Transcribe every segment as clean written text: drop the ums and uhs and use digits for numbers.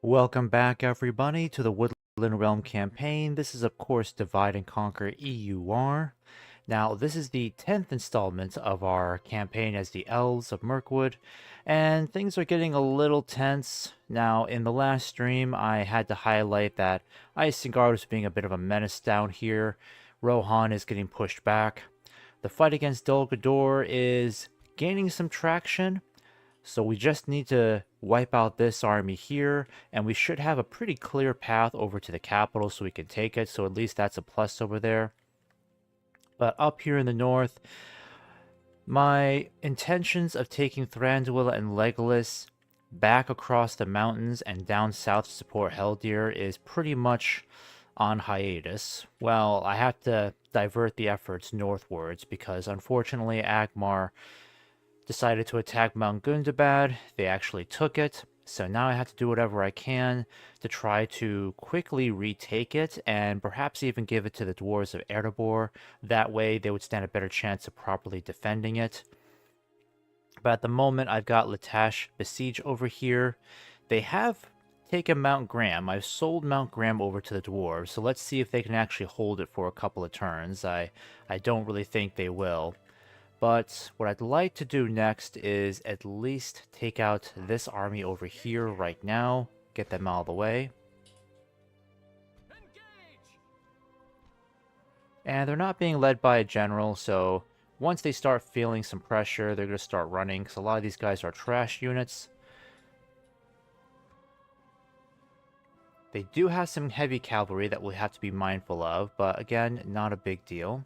Welcome back, everybody, to the Woodland Realm campaign. This is, of course, Divide and Conquer EUR. Now, this is the 10th installment of our campaign as the Elves of Mirkwood, and things are getting a little tense. Now, in the last stream, I had to highlight that Isengard is being a bit of a menace down here. Rohan is getting pushed back. The fight against Dol Guldur is gaining some traction, so we just need to wipe out this army here, and we should have a pretty clear path over to the capital so we can take it, so at least that's a plus over there. But up here in the north, my intentions of taking Thranduil and Legolas back across the mountains and down south to support Heldir is pretty much on hiatus. Well, I have to divert the efforts northwards because unfortunately Agmar decided to attack Mount Gundabad. They actually took it, so now I have to do whatever I can to try to quickly retake it and perhaps even give it to the dwarves of Erebor. That way they would stand a better chance of properly defending it. But at the moment I've got Latash besieged over here. They have taken Mount Graham. I've sold Mount Graham over to the dwarves, so let's see if they can actually hold it for a couple of turns. I don't really think they will. But what I'd like to do next is at least take out this army over here right now, get them out of the way. And they're not being led by a general, so once they start feeling some pressure, they're going to start running, because a lot of these guys are trash units. They do have some heavy cavalry that we'll have to be mindful of, but again, not a big deal.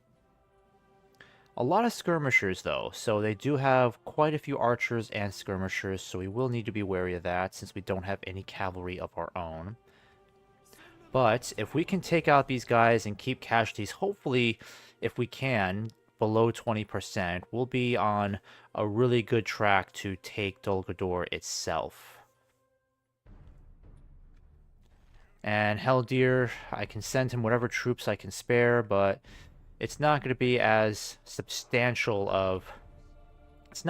A lot of skirmishers, though, so they do have quite a few archers and skirmishers, so we will need to be wary of that since we don't have any cavalry of our own. But if we can take out these guys and keep casualties, hopefully, if we can, below 20%, we'll be on a really good track to take Dol Guldur itself. And Heldir, I can send him whatever troops I can spare, but it's not going to be as substantial of as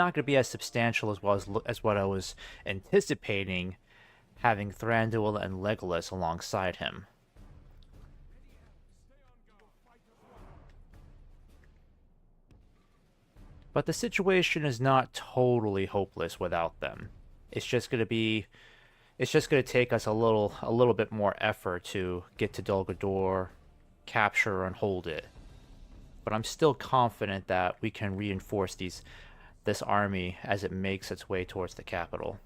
well as what I was anticipating having Thranduil and Legolas alongside him. But the situation is not totally hopeless without them. It's just going to take us a little bit more effort to get to Dol Guldur, capture and hold it. But I'm still confident that we can reinforce this army as it makes its way towards the capital.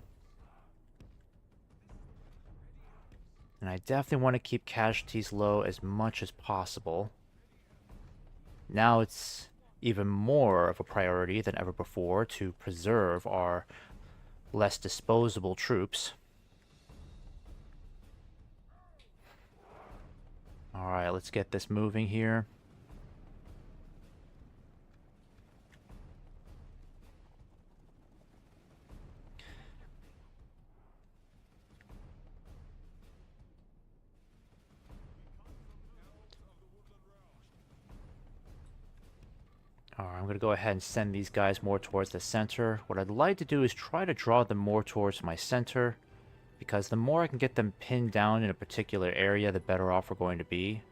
And I definitely want to keep casualties low as much as possible. Now it's even more of a priority than ever before to preserve our less disposable troops. Alright, let's get this moving here. Alright, I'm going to go ahead and send these guys more towards the center. What I'd like to do is try to draw them more towards my center, because the more I can get them pinned down in a particular area, the better off we're going to be.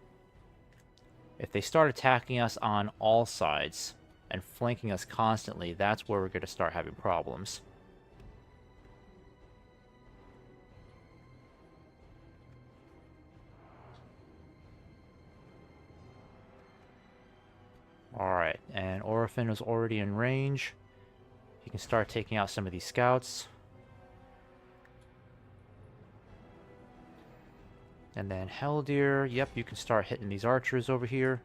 If they start attacking us on all sides and flanking us constantly, that's where we're going to start having problems. Alright, and Orphan is already in range. He can start taking out some of these scouts. And then Heldir, yep, you can start hitting these archers over here.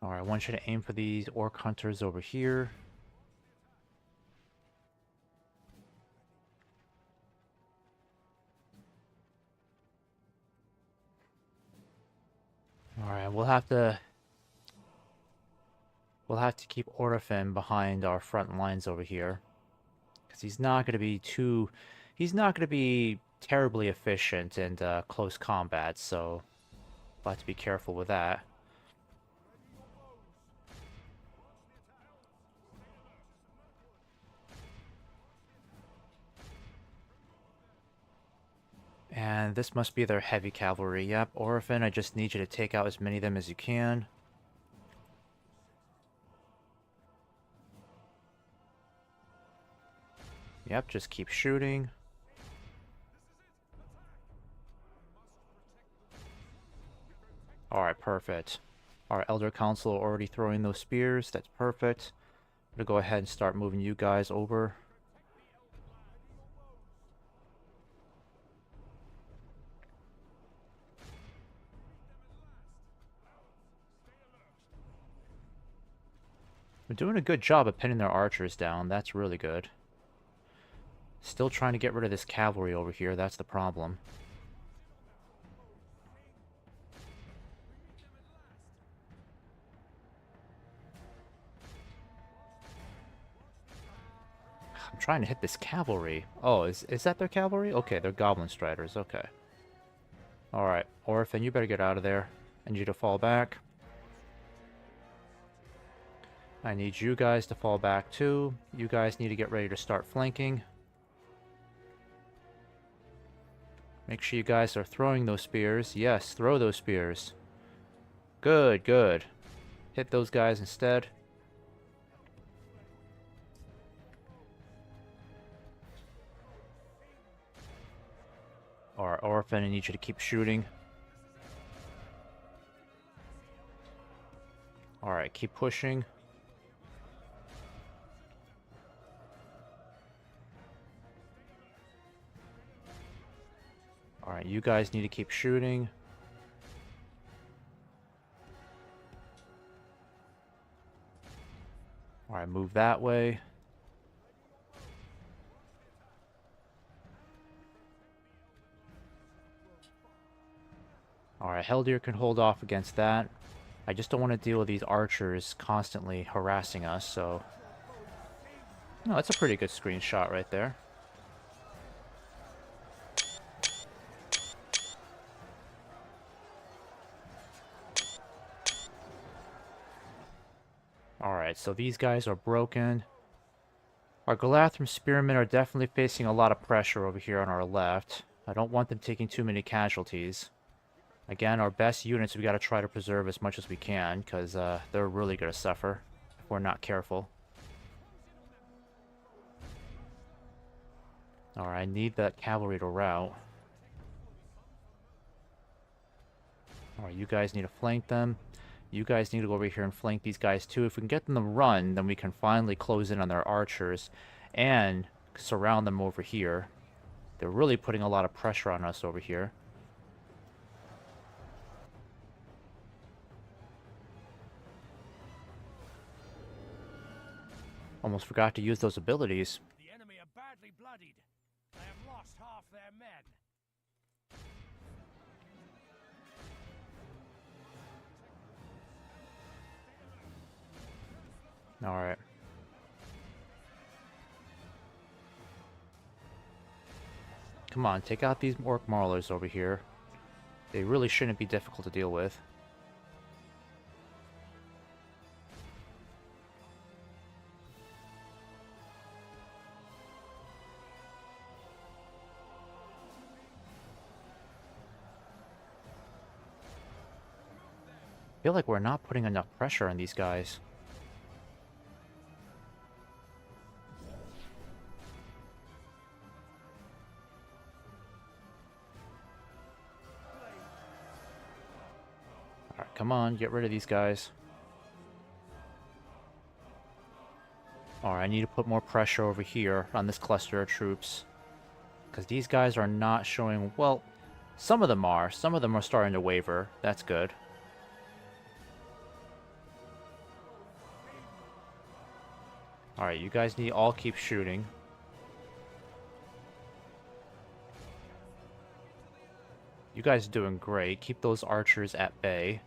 Alright, I want you to aim for these orc hunters over here. Alright, we'll have to We'll have to keep Orifin behind our front lines over here. Because he's not going to be too... He's not going to be terribly efficient in close combat, so we'll have to be careful with that. And this must be their heavy cavalry. Yep, Orifin, I just need you to take out as many of them as you can. Yep, just keep shooting. Alright, perfect. Our Elder Council are already throwing those spears. That's perfect. I'm gonna go ahead and start moving you guys over. We're doing a good job of pinning their archers down. That's really good. Still trying to get rid of this cavalry over here. That's the problem. I'm trying to hit this cavalry. Oh, is that their cavalry? Okay, they're goblin striders. Okay. Alright, Orifin, you better get out of there. I need you to fall back. I need you guys to fall back too. You guys need to get ready to start flanking. Make sure you guys are throwing those spears. Yes, throw those spears. Good, good. Hit those guys instead. Alright, Orifin, I need you to keep shooting. Alright, keep pushing. Alright, you guys need to keep shooting. Alright, move that way. Alright, Heldir can hold off against that. I just don't want to deal with these archers constantly harassing us, so... No, that's a pretty good screenshot right there. Alright, so these guys are broken. Our Galathrim Spearmen are definitely facing a lot of pressure over here on our left. I don't want them taking too many casualties. Again, our best units we gotta try to preserve as much as we can, because they're really gonna suffer if we're not careful. Alright, I need that cavalry to rout. Alright, you guys need to flank them. You guys need to go over here and flank these guys too. If we can get them to run, then we can finally close in on their archers and surround them over here. They're really putting a lot of pressure on us over here. Almost forgot to use those abilities. The enemy are badly bloodied. They have lost half their men. Alright. Come on, take out these orc maulers over here. They really shouldn't be difficult to deal with. I feel like we're not putting enough pressure on these guys. Alright, come on, get rid of these guys. Alright, I need to put more pressure over here on this cluster of troops. Because these guys are not showing... Well, some of them are. Some of them are starting to waver. That's good. Alright, you guys need all keep shooting. You guys are doing great. Keep those archers at bay.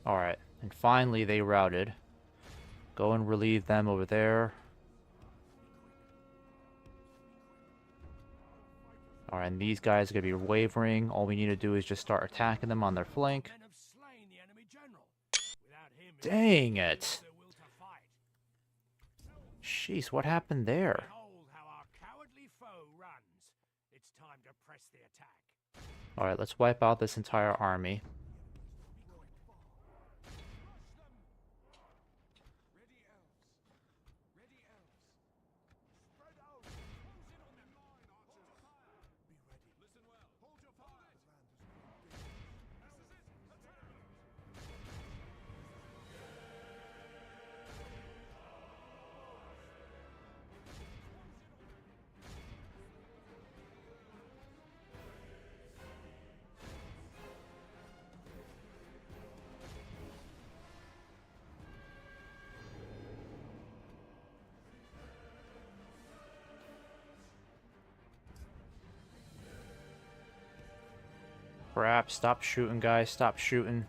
Alright, And finally they routed. Go and relieve them over there. Alright, and these guys are going to be wavering. All we need to do is just start attacking them on their flank. Men have slain the enemy general. Without him, Dang it! their will to fight. Jeez, what happened there? Behold how our cowardly foe runs. It's time to press the attack. Alright, let's wipe out this entire army. Crap, stop shooting, guys, stop shooting.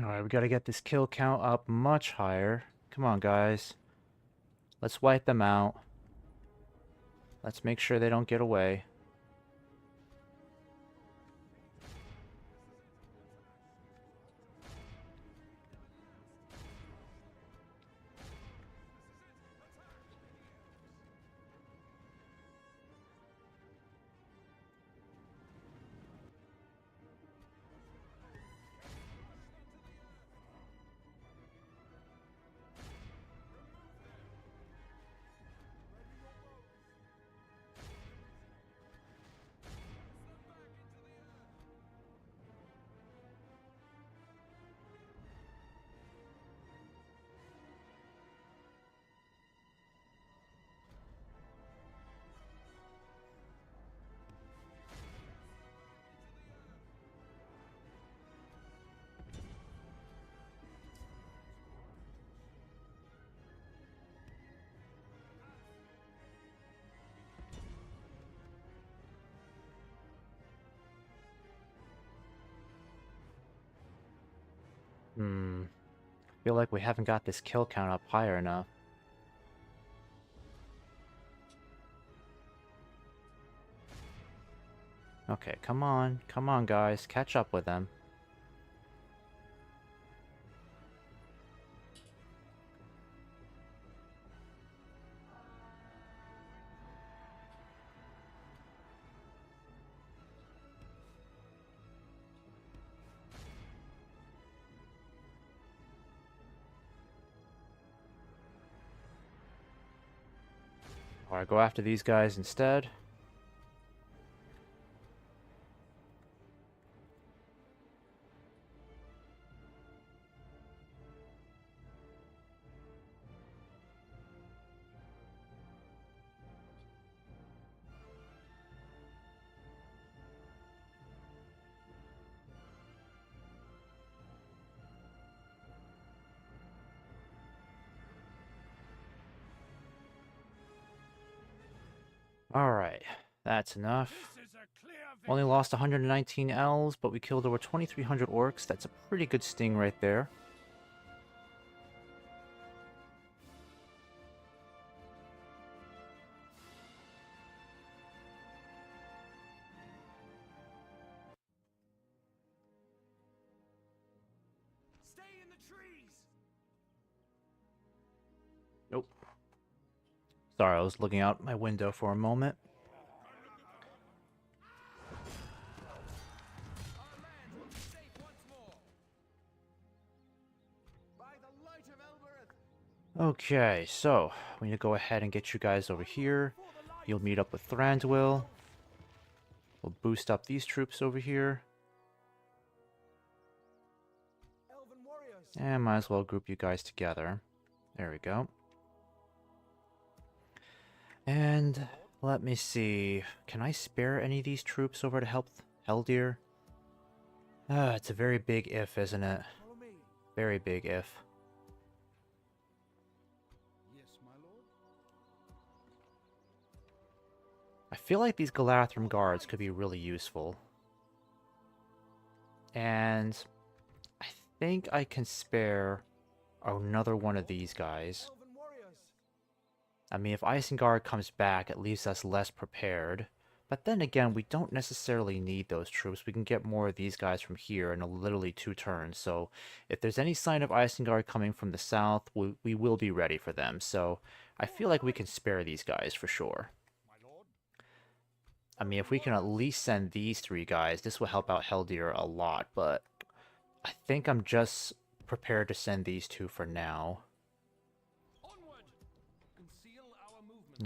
Alright, we gotta get this kill count up much higher. Come on, guys. Let's wipe them out. Let's make sure they don't get away. Feel like we haven't got this kill count up higher enough. Okay, come on, guys, catch up with them. Alright, go after these guys instead. Alright, that's enough. This is a clear Only lost 119 elves, but we killed over 2,300 orcs. That's a pretty good sting right there. Stay in the trees. Nope. Sorry, I was looking out my window for a moment. Our land will be safe once more. By the light of Elbereth. Okay, so we need to go ahead and get you guys over here. You'll meet up with Thranduil. We'll boost up these troops over here. And might as well group you guys together. There we go. And let me see. Can I spare any of these troops over to help Heldir? It's a very big if, isn't it? Very big if. I feel like these Galathrim guards could be really useful. And I think I can spare another one of these guys. I mean, if Isengard comes back, it leaves us less prepared. But then again, we don't necessarily need those troops. We can get more of these guys from here in literally 2 turns. So if there's any sign of Isengard coming from the south, we will be ready for them. So I feel like we can spare these guys for sure. I mean, if we can at least send these 3 guys, this will help out Heldir a lot. But I think I'm just prepared to send these 2 for now.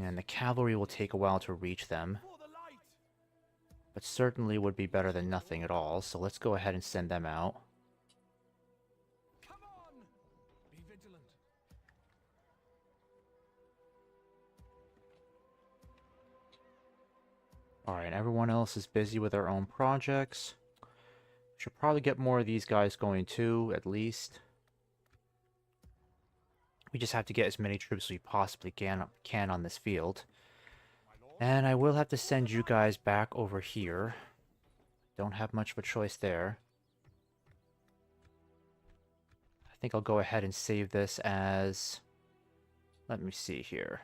And the cavalry will take a while to reach them. But certainly would be better than nothing at all, so let's go ahead and send them out. Come on! Be vigilant. Alright, everyone else is busy with their own projects. Should probably get more of these guys going too, at least. We just have to get as many troops as we possibly can on this field. And I will have to send you guys back over here. Don't have much of a choice there. I think I'll go ahead and save this as... Let me see here.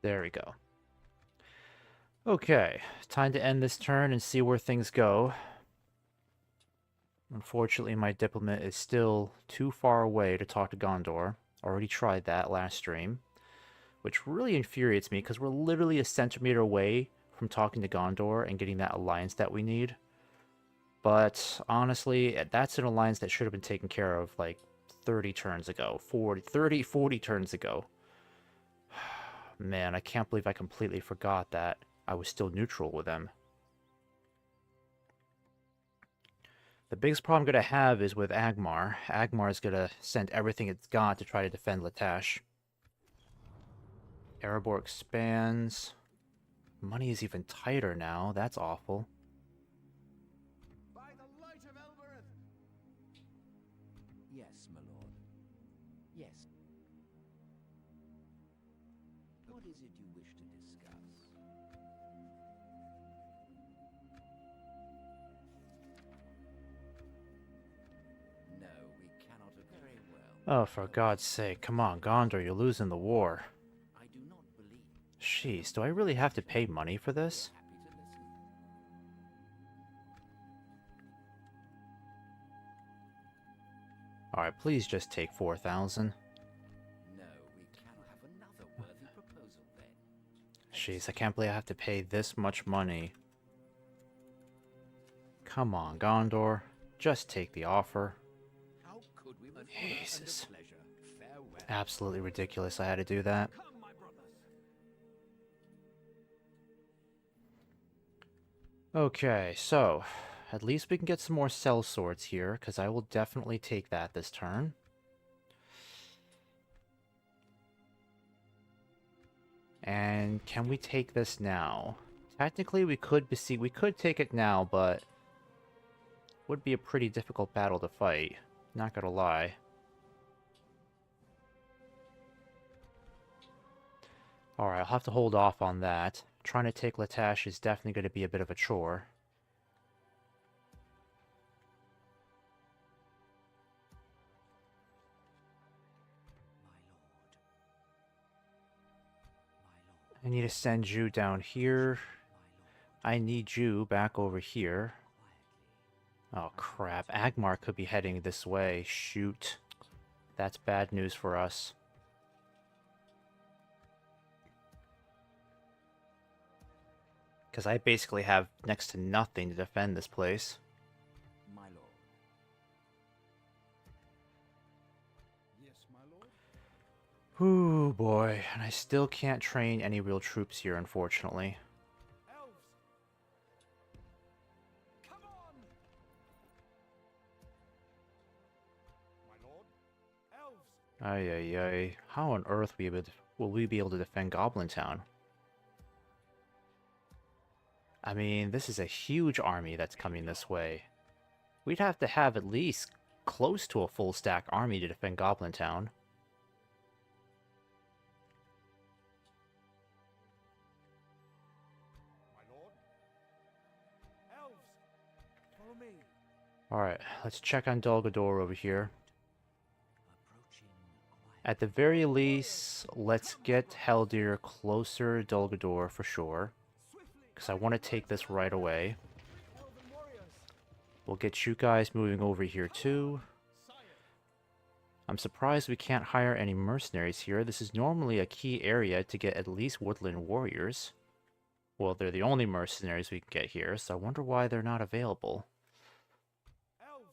There we go. Okay, time to end this turn and see where things go. Unfortunately, my diplomat is still too far away to talk to Gondor. Already tried that last stream, which really infuriates me because we're literally a centimeter away from talking to Gondor and getting that alliance that we need. But honestly, that's an alliance that should have been taken care of like 30 turns ago, 40 turns ago. Man, I can't believe I completely forgot that I was still neutral with them. The biggest problem I'm going to have is with Agmar. Agmar is going to send everything it's got to try to defend Latash. Erebor expands. Money is even tighter now. That's awful. By the light of Elbereth. Yes, my lord. Yes. What is it you wish to discuss? No, we cannot agree. Very well. Oh, for God's sake. Come on, Gondor, you're losing the war. I do not believe. Jeez, do I really have to pay money for this? Happy to listen. Alright, please just take 4,000. No, we cannot have another worthy proposal then. Jeez, I can't believe I have to pay this much money. Come on, Gondor. Just take the offer. How could we? Jesus. Pleasure. Farewell. Absolutely ridiculous I had to do that. Come, my brothers. Okay, so at least we can get some more cell swords here, because I will definitely take that this turn. And can we take this now? Technically, we could take it now, but would be a pretty difficult battle to fight. Not gonna lie. Alright, I'll have to hold off on that. Trying to take Latash is definitely going to be a bit of a chore. I need to send you down here. I need you back over here. Oh crap, Agmar could be heading this way. Shoot. That's bad news for us. Because I basically have next to nothing to defend this place. My lord. Yes, my lord. Whew, boy. And I still can't train any real troops here, unfortunately. Elves! Come on! My lord? Elves! Ay, ay, ay. How on earth will we be able to defend Goblin Town? I mean, this is a huge army that's coming this way. We'd have to have at least close to a full stack army to defend Goblin Town. My lord? Elves! Follow me. Alright, let's check on Dolgador over here. Approaching quiet. At the very least, let's get Haldir closer to Dolgador for sure. Swiftly! Because I want to take this right away. Elven warriors! We'll get you guys moving over here too. Sire! I'm surprised we can't hire any mercenaries here. This is normally a key area to get at least woodland warriors. Well, they're the only mercenaries we can get here, so I wonder why they're not available. Elves!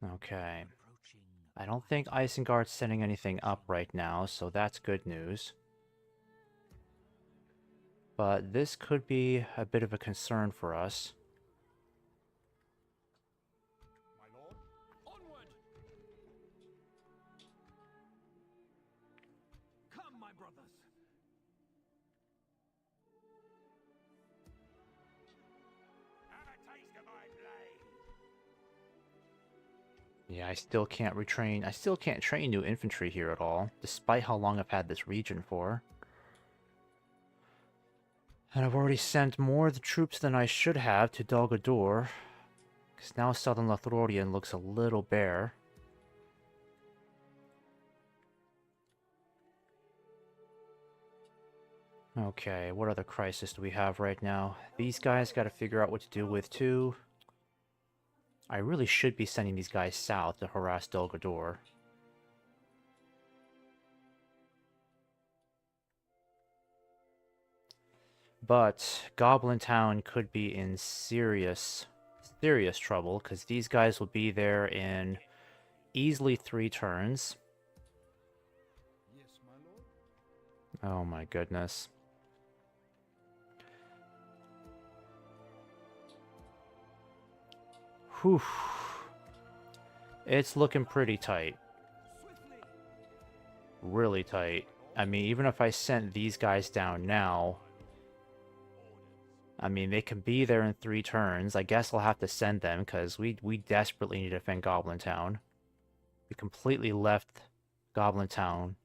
My lord. Okay. Approaching. I don't think Isengard's sending anything up right now, so that's good news. But this could be a bit of a concern for us. My lord? Onward! Come, my brothers! Have a taste of my blade! Yeah, I still can't retrain. I still can't train new infantry here at all, despite how long I've had this region for. And I've already sent more of the troops than I should have to Dolgador, because now southern Lothlorien looks a little bare. Okay, what other crisis do we have right now? These guys got to figure out what to do with too. I really should be sending these guys south to harass Dolgador. But Goblin Town could be in serious trouble, because these guys will be there in easily 3 turns. Yes, my lord. Oh my goodness. Whew. It's looking pretty tight. Swiftly! Really tight. I mean, even if I sent these guys down now, I mean, they can be there in 3 turns. I guess I'll have to send them, because we desperately need to defend Goblin Town. We completely left Goblin Town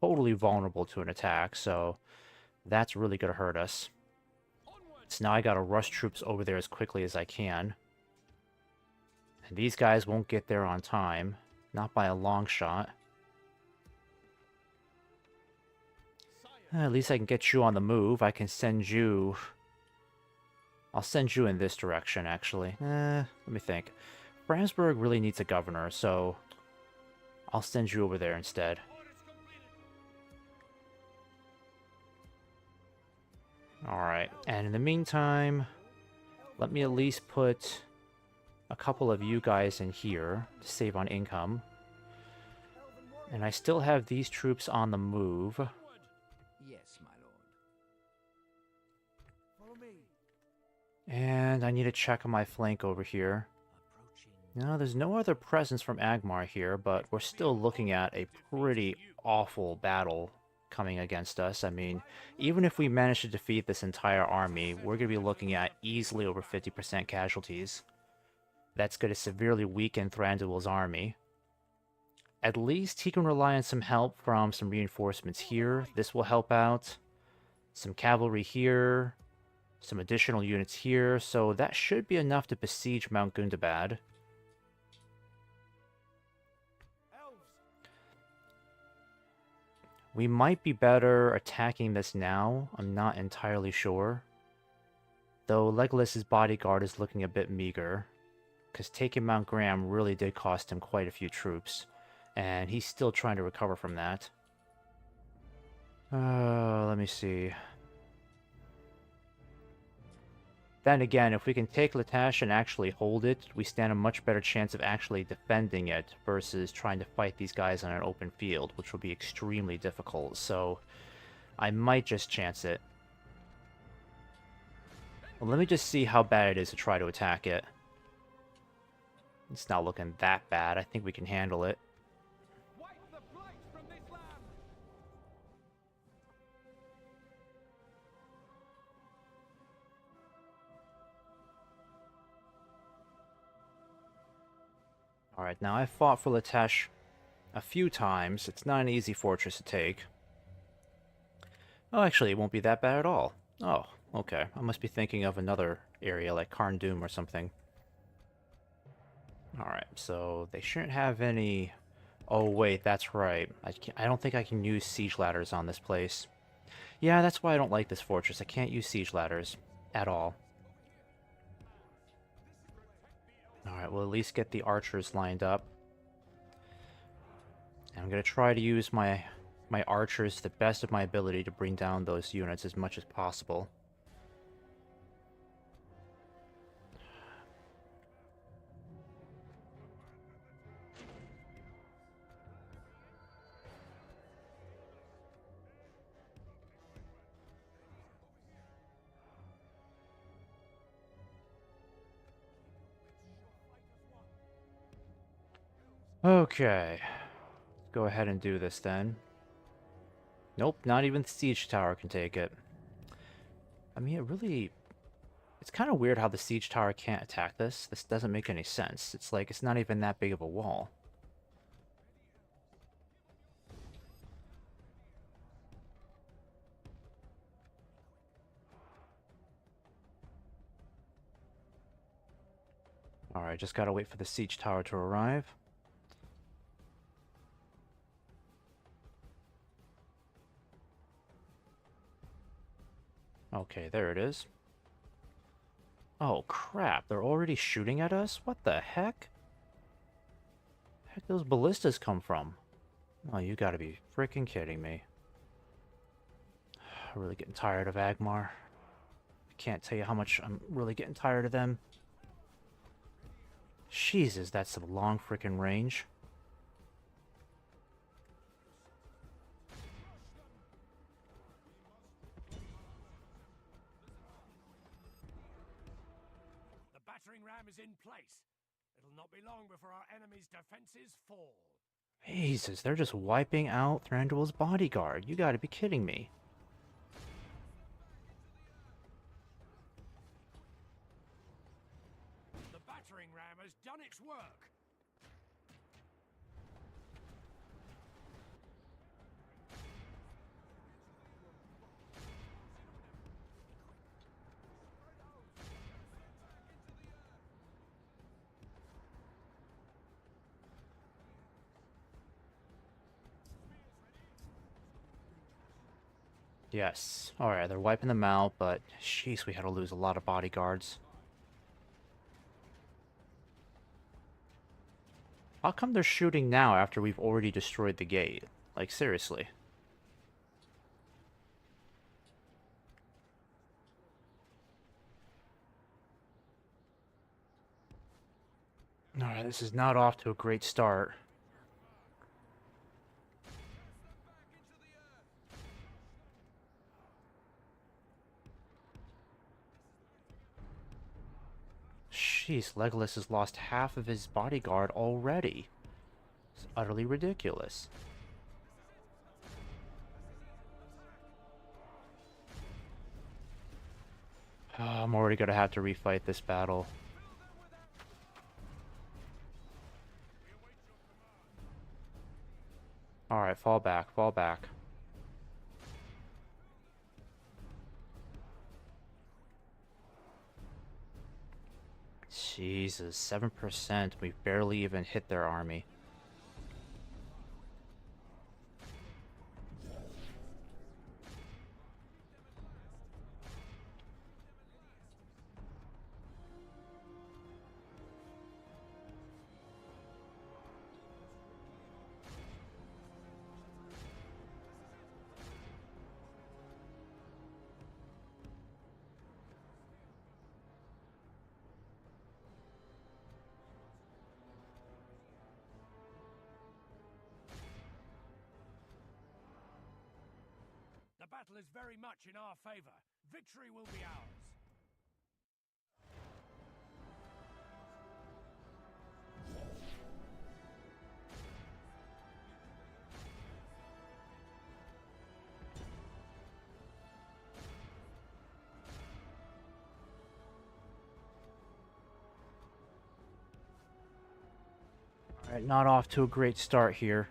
totally vulnerable to an attack, so that's really going to hurt us. Onward! So now I gotta rush troops over there as quickly as I can. And these guys won't get there on time. Not by a long shot. Sire! At least I can get you on the move. I can send you... I'll send you in this direction, actually. Let me think. Bramsburg really needs a governor, so... I'll send you over there instead. Orders completed! Alright, and in the meantime... Let me at least put a couple of you guys in here to save on income. Elven warriors! And I still have these troops on the move. Onward! Yes, my lord. Follow me! And I need to check on my flank over here. Approaching. No, there's no other presence from Agmar here, but we're still looking at a pretty awful battle coming against us. I mean, even if we manage to defeat this entire army, we're going to be looking at easily over 50% casualties. That's going to severely weaken Thranduil's army. At least he can rely on some help from some reinforcements here. This will help out. Some cavalry here. Some additional units here. So that should be enough to besiege Mount Gundabad. Elves! We might be better attacking this now. I'm not entirely sure. Though Legolas's bodyguard is looking a bit meager. Because taking Mount Graham really did cost him quite a few troops. And he's still trying to recover from that. Let me see. Then again, if we can take Latash and actually hold it, we stand a much better chance of actually defending it versus trying to fight these guys on an open field, which will be extremely difficult. So I might just chance it. Well, let me just see how bad it is to try to attack it. It's not looking that bad. I think we can handle it. Wipe the blight from this land! Alright, now I've fought for Latash a few times. It's not an easy fortress to take. Oh, actually, it won't be that bad at all. Oh, okay. I must be thinking of another area like Karn Doom or something. Alright, so they shouldn't have any... Oh, wait, that's right. I don't think I can use siege ladders on this place. Yeah, that's why I don't like this fortress. I can't use siege ladders at all. Alright, we'll at least get the archers lined up. And I'm going to try to use my archers to the best of my ability to bring down those units as much as possible. Okay. Go ahead and do this then. Nope, not even the siege tower can take it. I mean, it really... It's kind of weird how the siege tower can't attack this. This doesn't make any sense. It's like, it's not even that big of a wall. Alright, just gotta wait for the siege tower to arrive. Okay, there it is. Oh, crap. They're already shooting at us? What the heck? Heck those ballistas come from? Oh, you gotta be freaking kidding me. I'm really getting tired of Agmar. I can't tell you how much I'm really getting tired of them. Jesus, that's some long freaking range. The battering ram is in place. It'll not be long before our enemy's defenses fall. Jesus, they're just wiping out Thranduil's bodyguard. You gotta be kidding me. The battering ram has done its work. Yes. Alright, they're wiping them out, but jeez, we had to lose a lot of bodyguards. How come they're shooting now after we've already destroyed the gate? Like, seriously. Alright, this is not off to a great start. Jeez, Legolas has lost half of his bodyguard already. It's utterly ridiculous. I'm already gonna have to refight this battle. Alright, fall back, fall back. Jesus, 7%. We've barely even hit their army. battle is very much in our favor. Victory will be ours. Alright, not off to a great start here.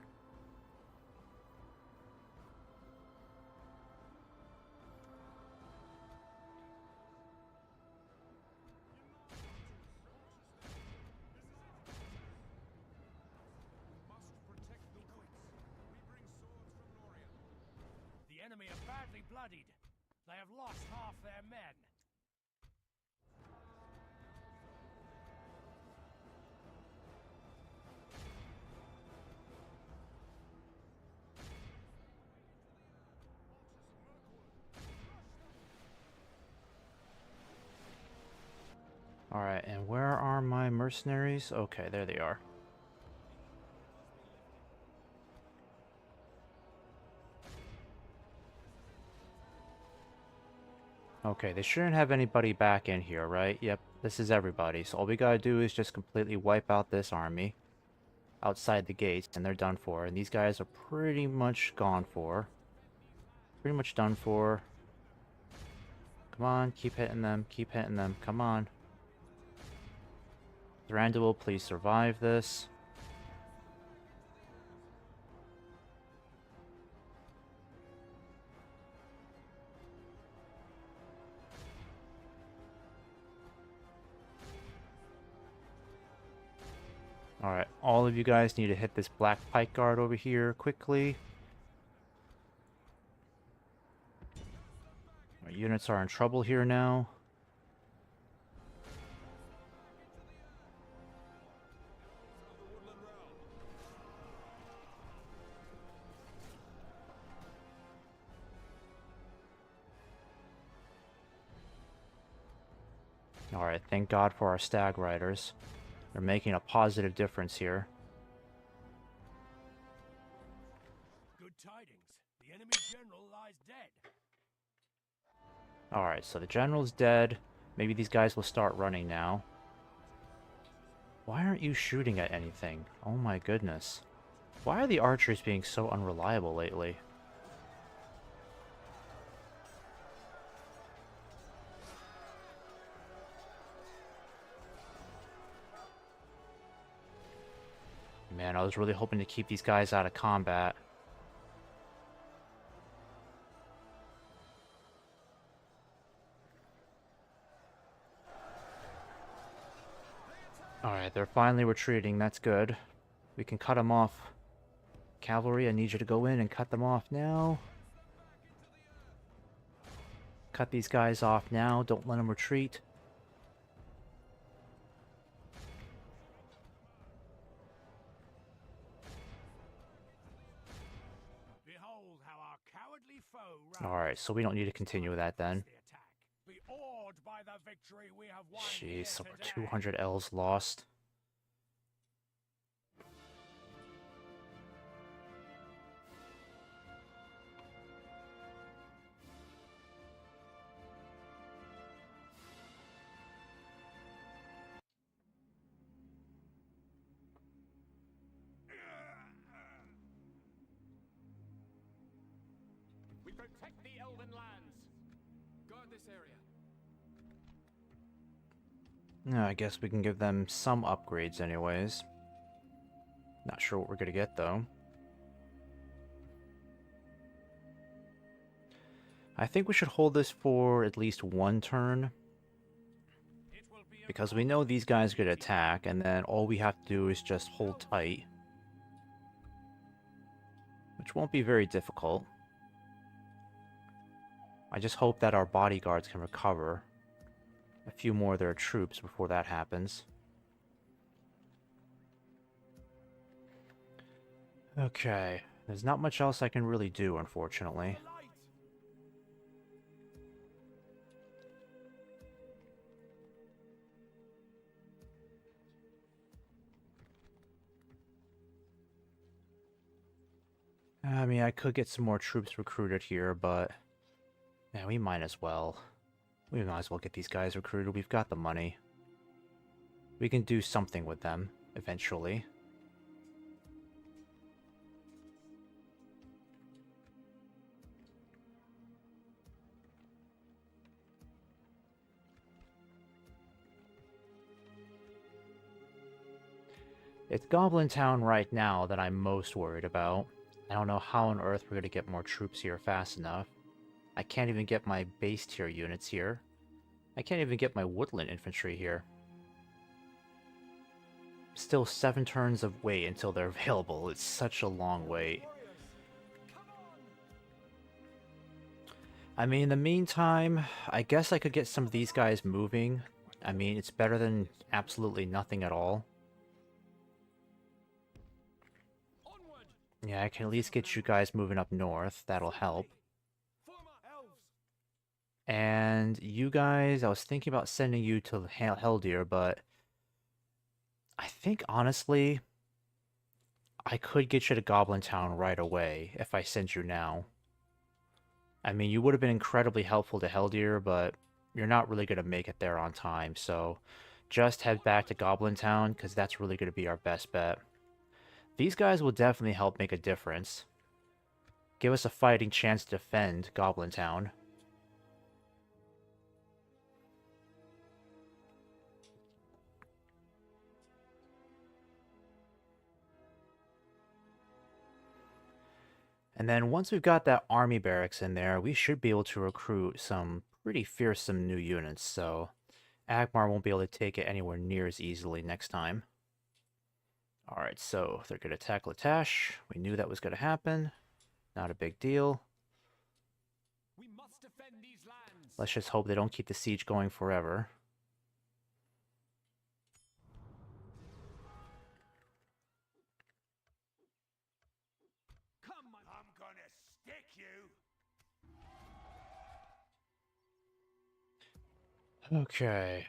The enemy are badly bloodied. They have lost half their men. Alright, and where are my mercenaries? Okay, there they are. Okay, they shouldn't have anybody back in here, right? Yep, this is everybody. So all we gotta do is just completely wipe out this army outside the gates, and they're done for. And these guys are pretty much gone for. Pretty much done for. Come on, keep hitting them, keep hitting them, come on. Thranduil, please survive this. Alright, all of you guys need to hit this black pike guard over here quickly. Our units are in trouble here now. Alright, thank God for our stag riders. They're making a positive difference here. Good tidings. The enemy general lies dead. Alright, so the general's dead. Maybe these guys will start running now. Why aren't you shooting at anything? Oh my goodness. Why are the archers being so unreliable lately? Man, I was really hoping to keep these guys out of combat. Alright, they're finally retreating. That's good. We can cut them off. Cavalry, I need you to go in and cut them off now. Cut these guys off now. Don't let them retreat. Behold how our cowardly foe Alright, so we don't need to continue with that then. the attack. Be awed by the victory we have won Jeez, so here we're today. 200 Ls lost. We protect the Elven lands. Guard this area. I guess we can give them some upgrades anyways. Not sure what we're gonna get though. I think we should hold this for at least one turn. It will be a Because we know these guys could attack, and then all we have to do is just hold tight. Which won't be very difficult. I just hope that our bodyguards can recover a few more of their troops before that happens. Okay, there's not much else I can really do, unfortunately. light. I mean, I could get some more troops recruited here, but Yeah, we might as well. We might as well get these guys recruited. We've got the money. We can do something with them, eventually. It's Goblin Town right now that I'm most worried about. I don't know how on earth we're going to get more troops here fast enough. I can't even get my base tier units here. I can't even get my woodland infantry here. Still 7 turns of wait until they're available. It's such a long wait. I mean, in the meantime, I guess I could get some of these guys moving. I mean, it's better than absolutely nothing at all. Yeah, I can at least get you guys moving up north. That'll help. And you guys, I was thinking about sending you to Heldir, but I think, honestly, I could get you to Goblin Town right away if I sent you now. I mean, you would have been incredibly helpful to Heldir, but you're not really going to make it there on time, so just head back to Goblin Town, because that's really going to be our best bet. These guys will definitely help make a difference. Give us a fighting chance to defend Goblin Town. And then once we've got that army barracks in there, we should be able to recruit some pretty fearsome new units, so Agmar won't be able to take it anywhere near as easily next time. Alright, so they're going to attack Latash. We knew that was going to happen. Not a big deal. We must defend these lands. Let's just hope they don't keep the siege going forever. Come, I'm gonna stick you. Okay.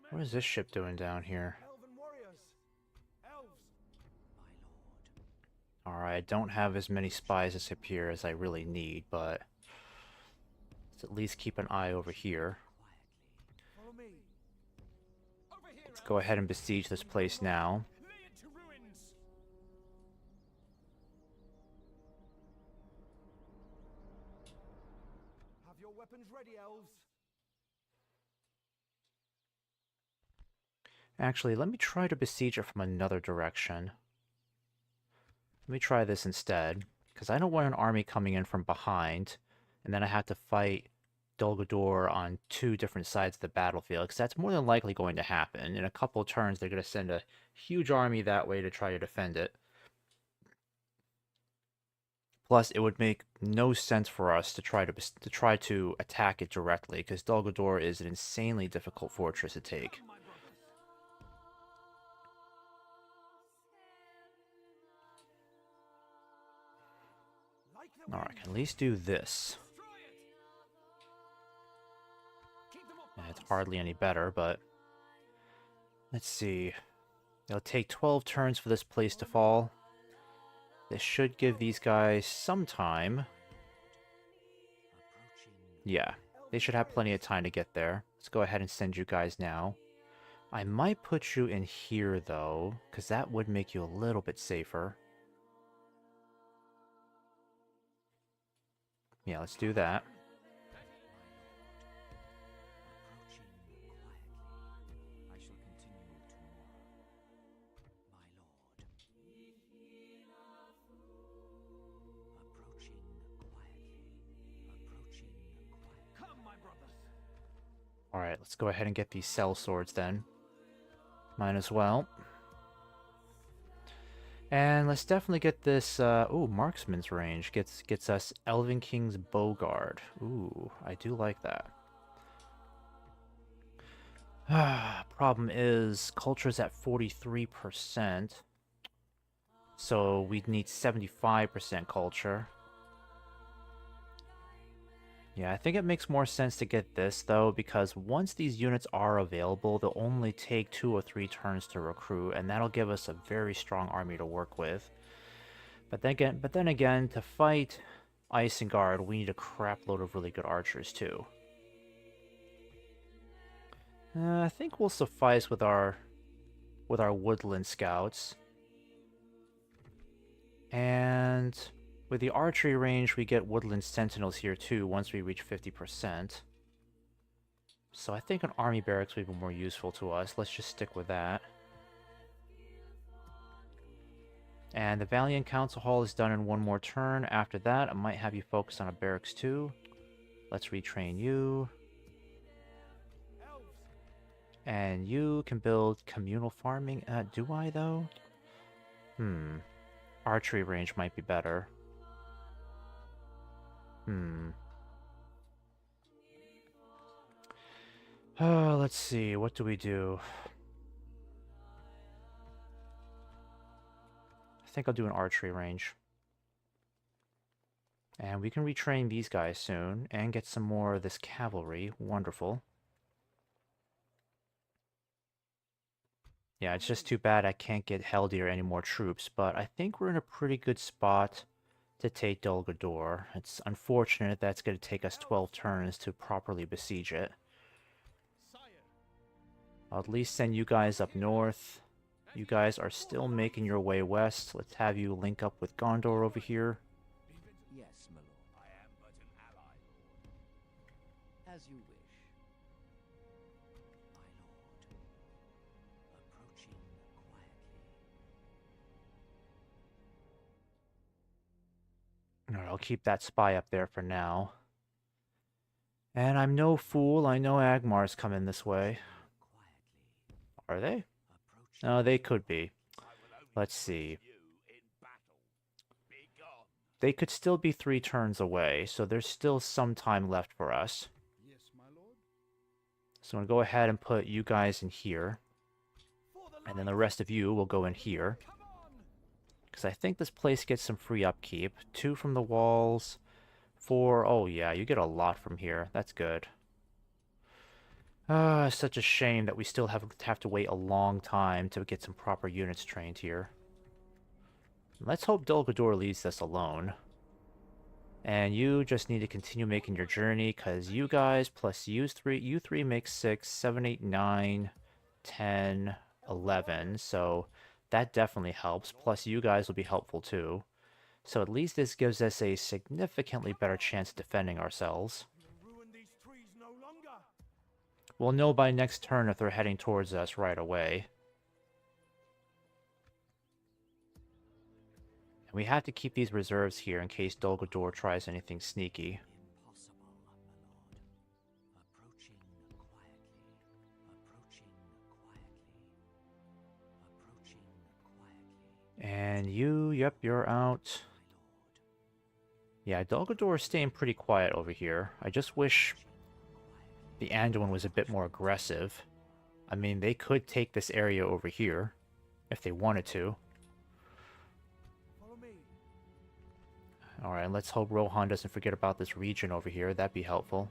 What is this ship doing down here? Elven warriors. Elves. My lord. Alright, I don't have as many spies as appear as I really need, but let's at least keep an eye over here. Follow me. Over here. Let's go ahead and besiege this place now. Lay it to ruins. Have your weapons ready, elves. Actually, let me try to besiege it from another direction. Let me try this instead, because I don't want an army coming in from behind, and then I have to fight Dol Guldur on 2 different sides of the battlefield, because that's more than likely going to happen. In a couple of turns, they're going to send a huge army that way to try to defend it. Plus, it would make no sense for us to try to attack it directly, because Dol Guldur is an insanely difficult fortress to take. Alright, I can at least do this. It's hardly any better, but let's see. It'll take 12 turns for this place to fall. This should give these guys some time. Yeah, they should have plenty of time to get there. Let's go ahead and send you guys now. I might put you in here, though, because that would make you a little bit safer. Yeah, let's do that. Alright, let's go ahead and get these cell swords then. Might as well. And let's definitely get this, ooh, Marksman's range. Gets us Elven King's Bowguard. Ooh, I do like that. Problem is, culture's at 43%. So we'd need 75% culture. Yeah, I think it makes more sense to get this, though, because once these units are available, they'll only take 2 or 3 turns to recruit, and that'll give us a very strong army to work with. But then again, to fight Isengard, we need a crap load of really good archers too. I think we'll suffice with our woodland scouts. And with the archery range, we get woodland sentinels here too once we reach 50%. So I think an army barracks would be more useful to us. Let's just stick with that. And the Valiant Council Hall is done in one more turn. After that, I might have you focus on a barracks too. Let's retrain you. And you can build communal farming. Do I though? Archery range might be better. Let's see. What do we do? I think I'll do an archery range. And we can retrain these guys soon and get some more of this cavalry. Wonderful. Yeah, it's just too bad I can't get Heldir any more troops, but I think we're in a pretty good spot to take Dol Guldur. It's unfortunate that it's going to take us 12 turns to properly besiege it. I'll at least send you guys up north. You guys are still making your way west. Let's have you link up with Gondor over here. Yes, my lord. I am but an ally, lord. As you wish. My lord. Approaching quietly. Alright, I'll keep that spy up there for now. And I'm no fool. I know Agmar's coming this way. Are they? No, they could be. Let's see. They could still be 3 turns away, so there's still some time left for us. Yes, my lord. So I'm going to go ahead and put you guys in here. And then the rest of you will go in here. Because I think this place gets some free upkeep. 2 from the walls. 4. Oh yeah, you get a lot from here. That's good. Such a shame that we still have to wait a long time to get some proper units trained here. Let's hope Dol Guldur leaves us alone. And you just need to continue making your journey, because you guys plus you three make 6, 7, 8, 9, 10, 11. So that definitely helps. Plus you guys will be helpful too. So at least this gives us a significantly better chance of defending ourselves. We'll know by next turn if they're heading towards us right away. And we have to keep these reserves here in case Dol Guldur tries anything sneaky. Impossible, my lord. Approaching quietly. Approaching quietly. Approaching quietly. And you, yep, you're out. Yeah, Dol Guldur is staying pretty quiet over here. I just wish the Anduin was a bit more aggressive. I mean, they could take this area over here if they wanted to. Alright, let's hope Rohan doesn't forget about this region over here. That'd be helpful.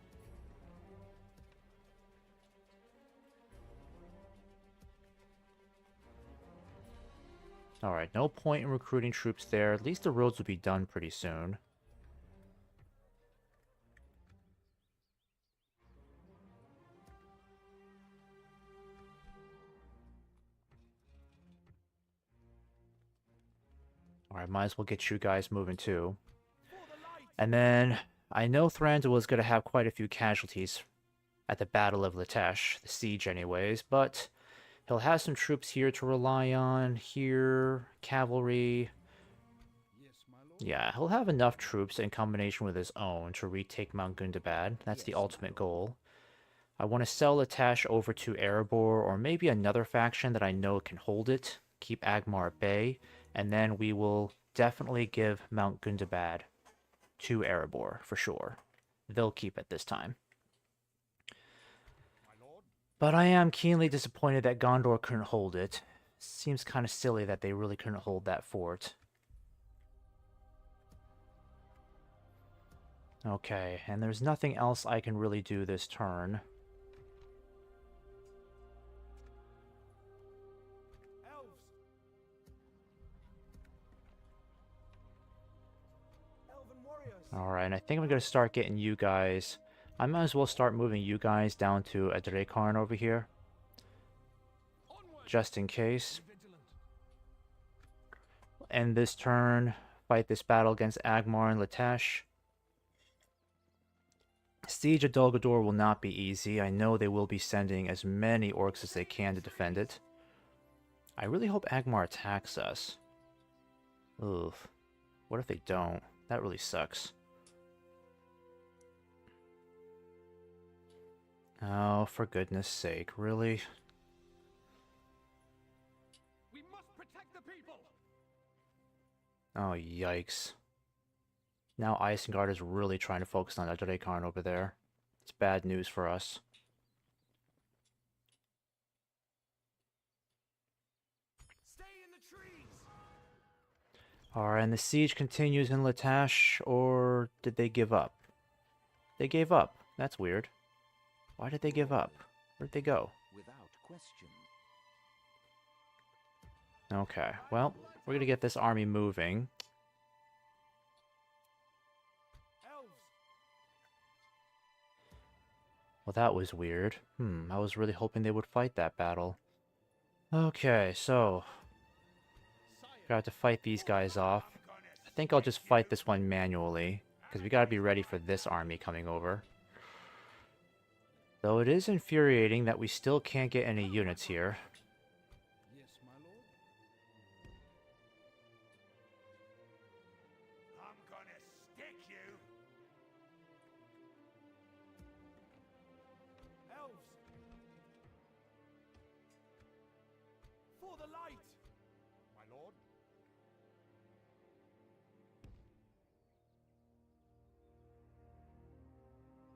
Alright, no point in recruiting troops there. At least the roads will be done pretty soon. Alright, might as well get you guys moving too. And then, I know Thranduil is going to have quite a few casualties at the Battle of Litesh, the siege anyways, but he'll have some troops here to rely on, here, cavalry. Yeah, he'll have enough troops in combination with his own to retake Mount Gundabad. That's the ultimate goal. I want to sell Litesh over to Erebor, or maybe another faction that I know can hold it, keep Agmar at bay, and then we will definitely give Mount Gundabad to Erebor, for sure. They'll keep it this time. But I am keenly disappointed that Gondor couldn't hold it. Seems kind of silly that they really couldn't hold that fort. Okay, and there's nothing else I can really do this turn. Elven warriors. Alright, and I think I'm going to start getting you guys... I might as well start moving you guys down to a Drakarn over here. Just in case. End this turn. Fight this battle against Agmar and Latash. Siege of Dol Guldur will not be easy. I know they will be sending as many orcs as they can to defend it. I really hope Agmar attacks us. Oof. What if they don't? That really sucks. Oh, for goodness sake, really? We must protect the people. Oh, yikes. Now Isengard is really trying to focus on Drakarn over there. It's bad news for us. Stay in the trees. Alright, and the siege continues in Latash, or did they give up? They gave up. That's weird. Why did they give up? Where'd they go? Without question. Okay, well, we're gonna get this army moving. Elves. Well, that was weird. I was really hoping they would fight that battle. Okay, so... got to fight these guys off. I think I'll just fight this one manually, because we gotta be ready for this army coming over. Though it is infuriating that we still can't get any units here. Yes, my lord. I'm gonna stick you. Elves. For the light. My lord.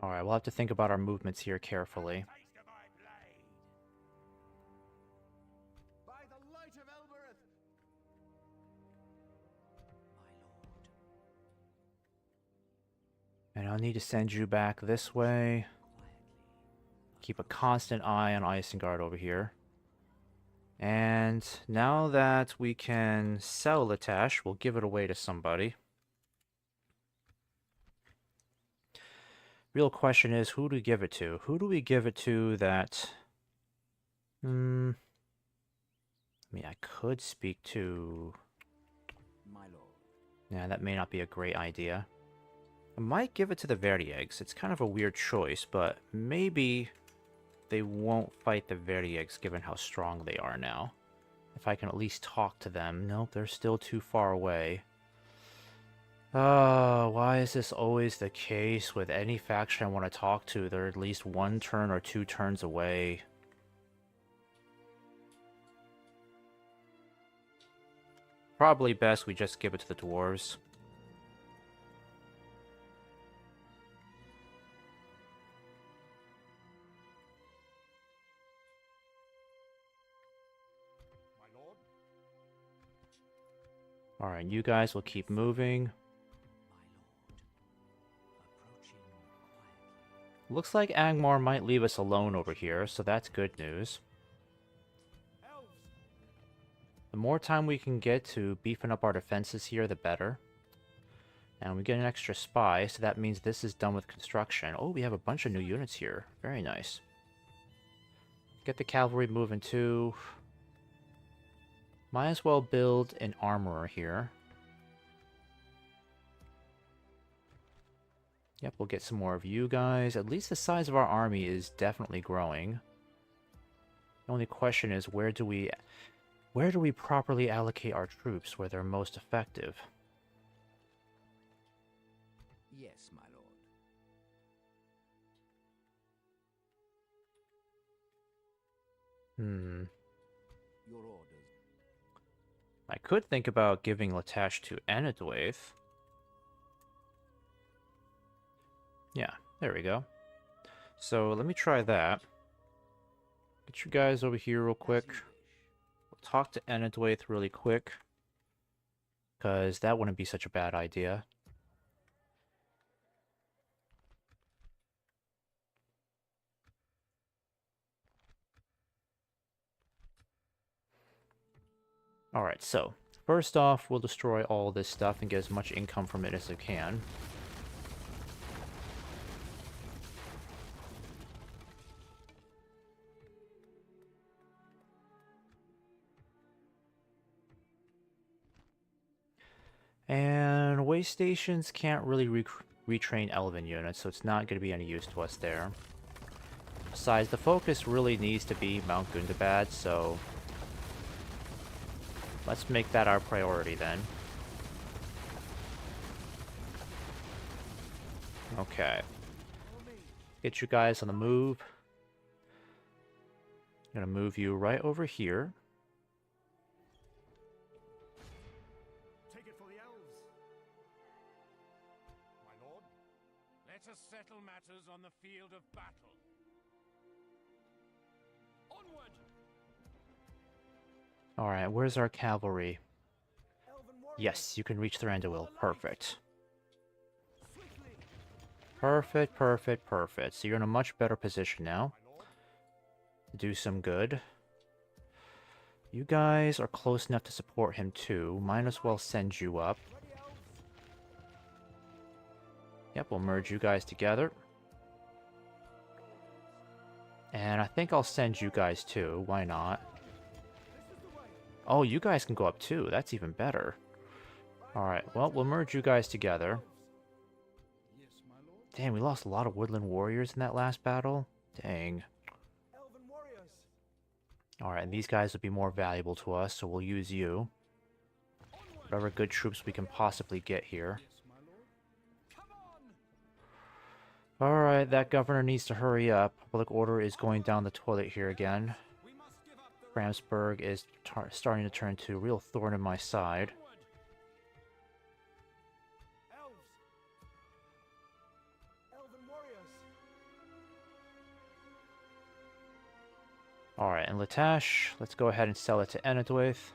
Alright, we'll have to think about our movements here carefully. Taste of my blade. By the light of Elbereth. My lord. And I'll need to send you back this way. Keep a constant eye on Isengard over here. And now that we can sell Latash, we'll give it away to somebody. Real question is, who do we give it to? Who do we give it to that... I mean, I could speak to... My lord. Yeah, that may not be a great idea. I might give it to the Verdieggs. It's kind of a weird choice, but maybe they won't fight the Verdieggs given how strong they are now. If I can at least talk to them. Nope, they're still too far away. Why is this always the case with any faction I want to talk to? They're at least 1 turn or 2 turns away. Probably best we just give it to the dwarves. My lord. Alright, you guys will keep moving. My lord. Approaching quietly. Looks like Angmar might leave us alone over here, so that's good news. Elves. The more time we can get to beefing up our defenses here, the better. And we get an extra spy, so that means this is done with construction. Oh, we have a bunch of new units here. Very nice. Get the cavalry moving too. Might as well build an armorer here. Yep, we'll get some more of you guys. At least the size of our army is definitely growing. The only question is, where do we properly allocate our troops where they're most effective? Yes, my lord. Your orders. I could think about giving Latash to Enedwaith. Yeah, there we go. So let me try that. Get you guys over here real quick. As you wish. We'll talk to Enedwaith really quick, because that wouldn't be such a bad idea. Alright, so first off, we'll destroy all this stuff and get as much income from it as we can. And way stations can't really retrain Elven units, so it's not going to be any use to us there. Besides, the focus really needs to be Mount Gundabad, so let's make that our priority then. Okay. Get you guys on the move. I'm gonna move you right over here. Take it for the elves. My lord, let us settle matters on the field of battle. Onward! Alright, where's our cavalry? Elven warriors, Yes, you can reach Thranduil. Perfect. swiftly. Perfect, perfect, perfect. So you're in a much better position now. My lord, Do some good. You guys are close enough to support him too. Might as well send you up. ready elves. Yep, we'll merge you guys together. And I think I'll send you guys too. Why not? This is the way. Oh, you guys can go up too. That's even better. Alright, well, we'll merge you guys together. Yes, my lord. Damn, we lost a lot of woodland warriors in that last battle. Dang. Elven warriors. Alright, and these guys will be more valuable to us, so we'll use you. Onward. Whatever good troops we can possibly get here. Yes, my lord. Come on. Alright, that governor needs to hurry up. Public order is going down the toilet here again. We must give up the Bramsburg is starting to turn to a real thorn in my side. onward. Elves. Elven warriors. Alright, and Latash, let's go ahead and sell it to Enedwaith.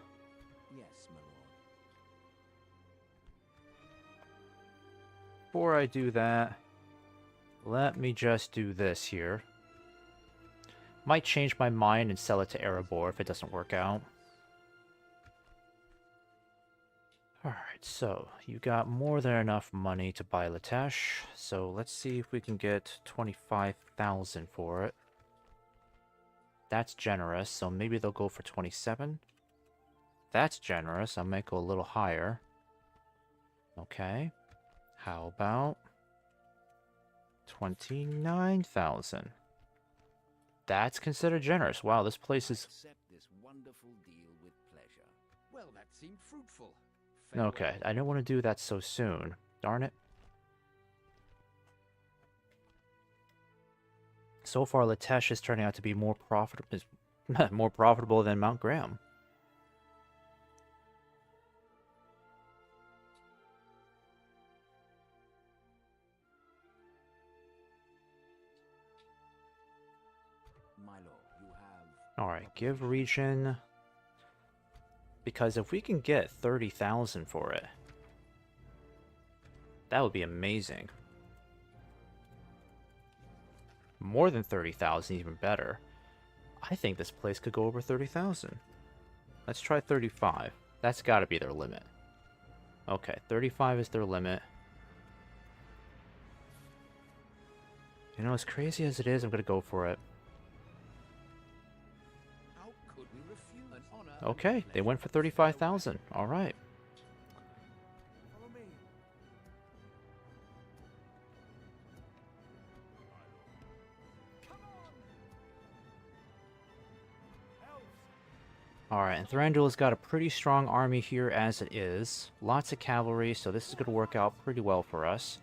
Yes, my lord. Before I do that, let me just do this here. Might change my mind and sell it to Erebor if it doesn't work out. Alright, so you got more than enough money to buy Latash, so let's see if we can get 25,000 for it. That's generous, so maybe they'll go for 27. That's generous, I might go a little higher. Okay. How about 29,000? That's considered generous. Wow, this place is... Accept this wonderful deal with pleasure. Well, that seemed fruitful. Okay, I didn't want to do that so soon. Darn it. So far, Latash is turning out to be more profitable than Mount Graham. My lord, you have... Alright, give region... Because if we can get 30,000 for it, that would be amazing. More than 30,000, even better. I think this place could go over 30,000. Let's try 35. That's got to be their limit. Okay, 35 is their limit. You know, as crazy as it is, I'm going to go for it. How could we refuse? An honor and Okay, they went for 35,000. All right. Follow me. Come on. Elves. Alright, and Thranduil's got a pretty strong army here as it is. Lots of cavalry, so this is going to work out pretty well for us.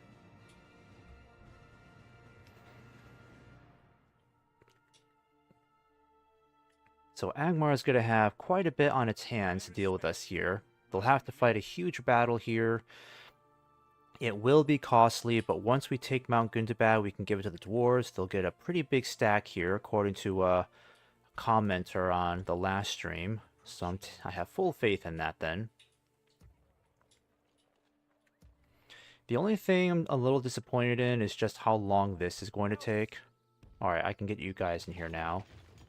So Angmar is going to have quite a bit on its hands to deal with us here. They'll have to fight a huge battle here. It will be costly, but once we take Mount Gundabad, we can give it to the dwarves. They'll get a pretty big stack here, according to a commenter on the last stream. So I have full faith in that then. The only thing I'm a little disappointed in is just how long this is going to take. Alright, I can get you guys in here now.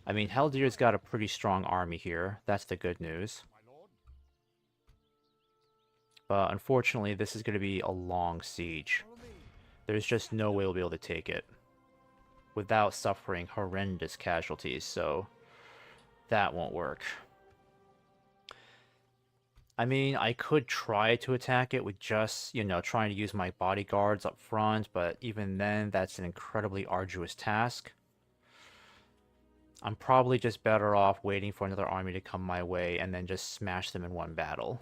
I mean, Heldir's got a pretty strong army here. That's the good news. My lord. But unfortunately, this is going to be a long siege. Follow me. There's just no way we'll be able to take it without suffering horrendous casualties, so that won't work. I mean, I could try to attack it with just, trying to use my bodyguards up front, but even then, that's an incredibly arduous task. I'm probably just better off waiting for another army to come my way and then just smash them in one battle.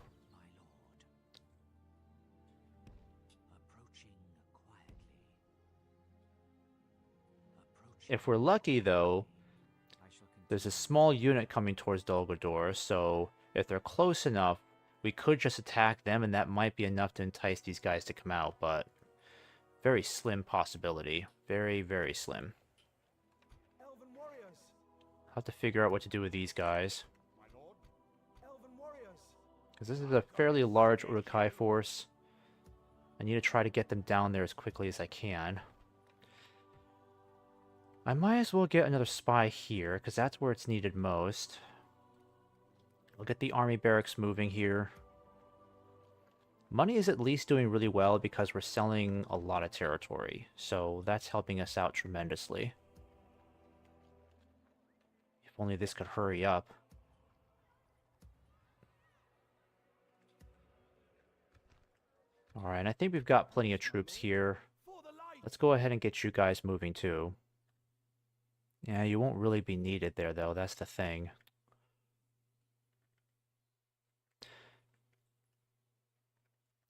If we're lucky, though, there's a small unit coming towards Dolgador, so if they're close enough, we could just attack them, and that might be enough to entice these guys to come out, but very slim possibility. Very, very slim. Elven warriors. I'll have to figure out what to do with these guys. My lord. Elven warriors. Because this is a fairly large Uruk-hai force. I need to try to get them down there as quickly as I can. I might as well get another spy here, because that's where it's needed most. We'll get the army barracks moving here. Money is at least doing really well because we're selling a lot of territory, so that's helping us out tremendously. If only this could hurry up. Alright, I think we've got plenty of troops here. Let's go ahead and get you guys moving too. Yeah, you won't really be needed there though, that's the thing.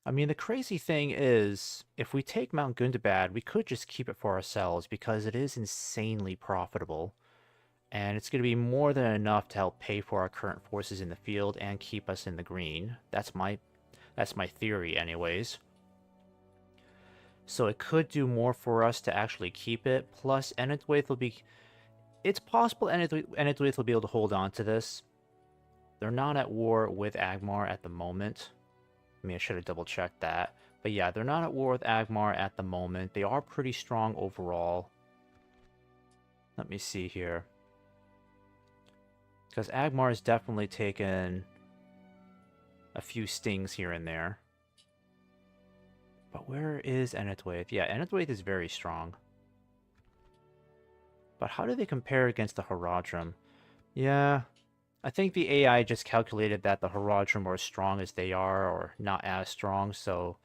I mean, the crazy thing is, if we take Mount Gundabad, we could just keep it for ourselves because it is insanely profitable. And it's going to be more than enough to help pay for our current forces in the field and keep us in the green. That's my theory anyways. So it could do more for us to actually keep it. Plus, Enedwaith will be... It's possible Enedwaith will be able to hold on to this. They're not at war with Agmar at the moment. I mean, I should have double-checked that. But yeah, they're not at war with Agmar at the moment. They are pretty strong overall. Let me see here. Because Agmar has definitely taken a few stings here and there. But where is Enedwaith? Yeah, Enedwaith is very strong. But how do they compare against the Haradrim? Yeah, I think the AI just calculated that the Haradrim are as strong as they are, or not as strong, so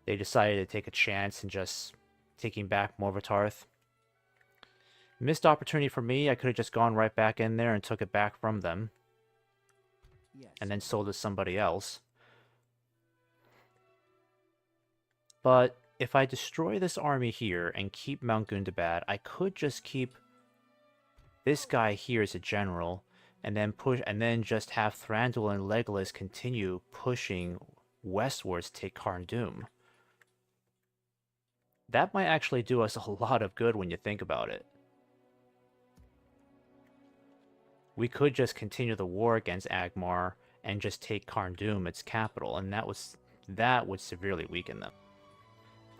they decided to take a chance and just taking back Morvatarth. Missed opportunity for me. I could have just gone right back in there and took it back from them. Yes. And then sold it to somebody else. But if I destroy this army here and keep Mount Gundabad, I could just keep this guy here as a general, and then just have Thranduil and Legolas continue pushing westwards to take Karn Dûm. That might actually do us a lot of good when you think about it. We could just continue the war against Agmar and just take Karn Dûm, its capital, and that would severely weaken them.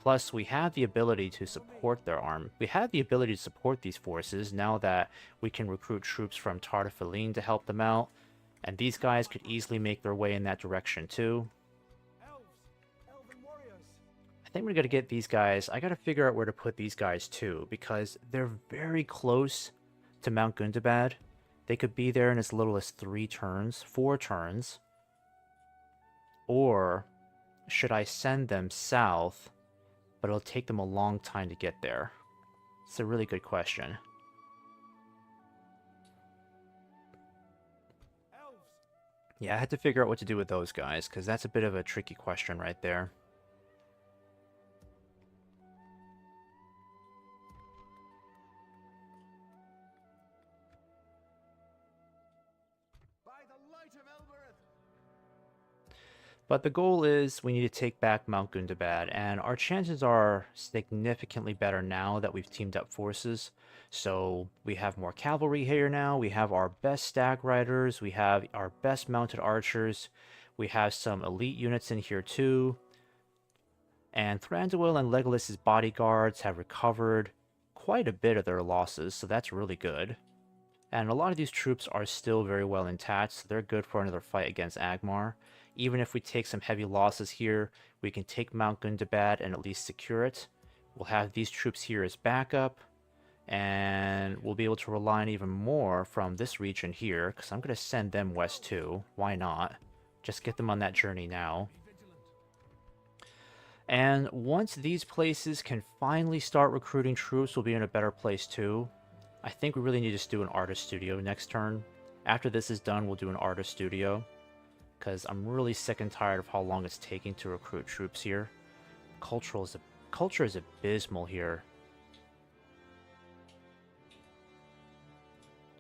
Plus, we have the ability to support their army. We have the ability to support these forces now that we can recruit troops from Tartafeline to help them out, and these guys could easily make their way in that direction too. Elven warriors. I think we're gonna get these guys. I gotta figure out where to put these guys too, because they're very close to Mount Gundabad. They could be there in as little as 4 turns. Or should I send them south, but it'll take them a long time to get there? It's a really good question. Elves. Yeah, I had to figure out what to do with those guys, because that's a bit of a tricky question right there. But the goal is we need to take back Mount Gundabad, and our chances are significantly better now that we've teamed up forces. So we have more cavalry here now, we have our best stag riders, we have our best mounted archers, we have some elite units in here too. And Thranduil and Legolas's bodyguards have recovered quite a bit of their losses, so that's really good. And a lot of these troops are still very well intact, so they're good for another fight against Agmar. Even if we take some heavy losses here, we can take Mount Gundabad and at least secure it. We'll have these troops here as backup, and we'll be able to rely on even more from this region here, because I'm going to send them west too. Why not? Just get them on that journey now. And once these places can finally start recruiting troops, we'll be in a better place too. I think we really need to just do an artist studio next turn. After this is done, we'll do an artist studio. Because I'm really sick and tired of how long it's taking to recruit troops here. Culture is abysmal here.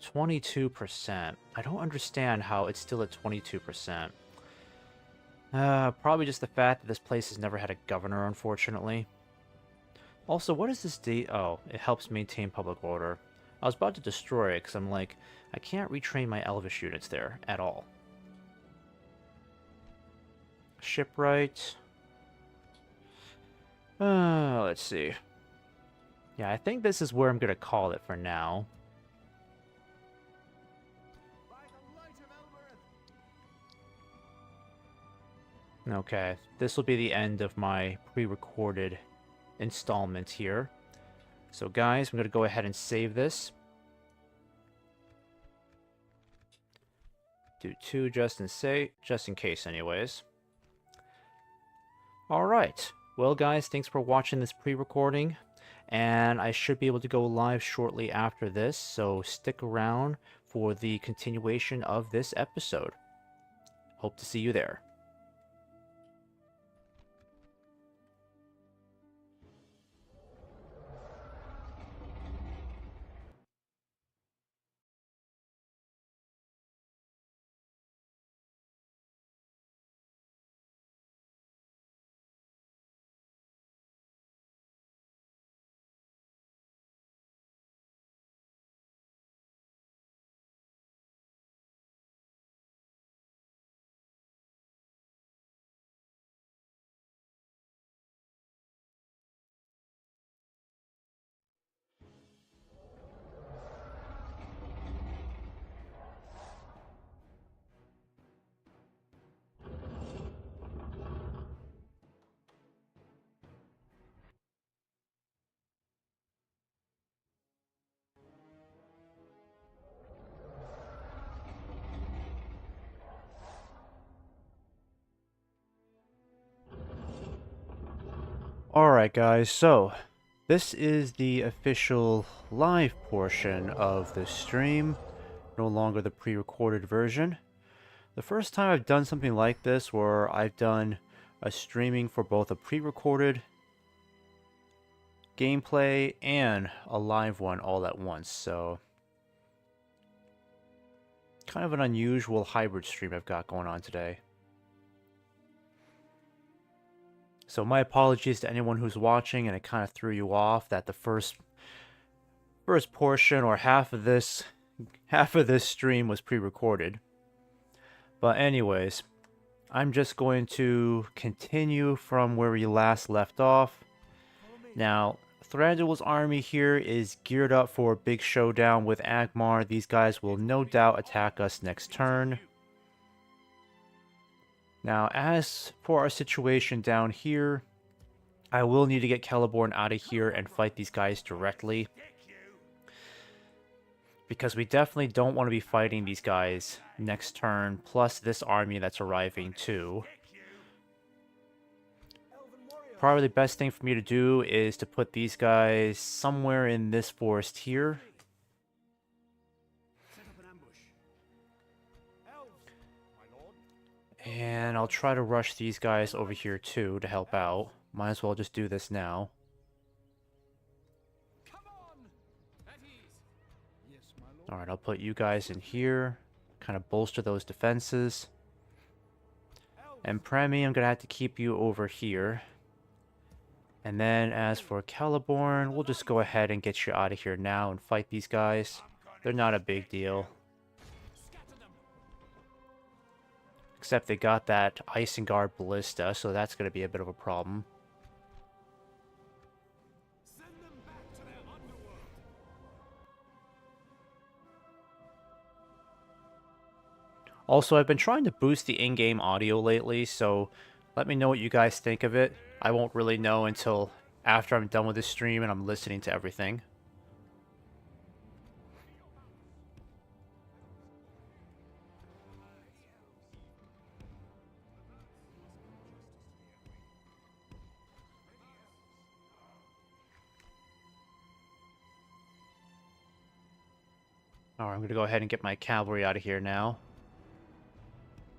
22%. I don't understand how it's still at 22%. Probably just the fact that this place has never had a governor, unfortunately. Also, what is this date? Oh, it helps maintain public order. I was about to destroy it because I'm like, I can't retrain my Elvish units there at all. Shipwright. Let's see. Yeah, I think this is where I'm going to call it for now. Okay, this will be the end of my pre-recorded installment here. So guys, I'm going to go ahead and save this. Do 2 just in case anyways. Alright, well guys, thanks for watching this pre-recording. And I should be able to go live shortly after this, so stick around for the continuation of this episode. Hope to see you there. Alright guys, so this is the official live portion of the stream, no longer the pre-recorded version. The first time I've done something like this where I've done a streaming for both a pre-recorded gameplay and a live one all at once, so kind of an unusual hybrid stream I've got going on today. So my apologies to anyone who's watching and it kind of threw you off that the first portion or half of this stream was pre-recorded. But anyways, I'm just going to continue from where we last left off. Now, Thranduil's army here is geared up for a big showdown with Agmar. These guys will no doubt attack us next turn. Now, as for our situation down here, I will need to get Celeborn out of here and fight these guys directly. Because we definitely don't want to be fighting these guys next turn, plus this army that's arriving too. Probably the best thing for me to do is to put these guys somewhere in this forest here. And I'll try to rush these guys over here too to help out. Might as well just do this now. Alright, I'll put you guys in here. Kind of bolster those defenses. And Premi, I'm going to have to keep you over here. And then as for Celeborn, we'll just go ahead and get you out of here now and fight these guys. They're not a big deal. Except they got that Isengard Ballista, so that's going to be a bit of a problem. Also, I've been trying to boost the in-game audio lately, so let me know what you guys think of it. I won't really know until after I'm done with this stream and I'm listening to everything. Alright, I'm gonna go ahead and get my cavalry out of here now.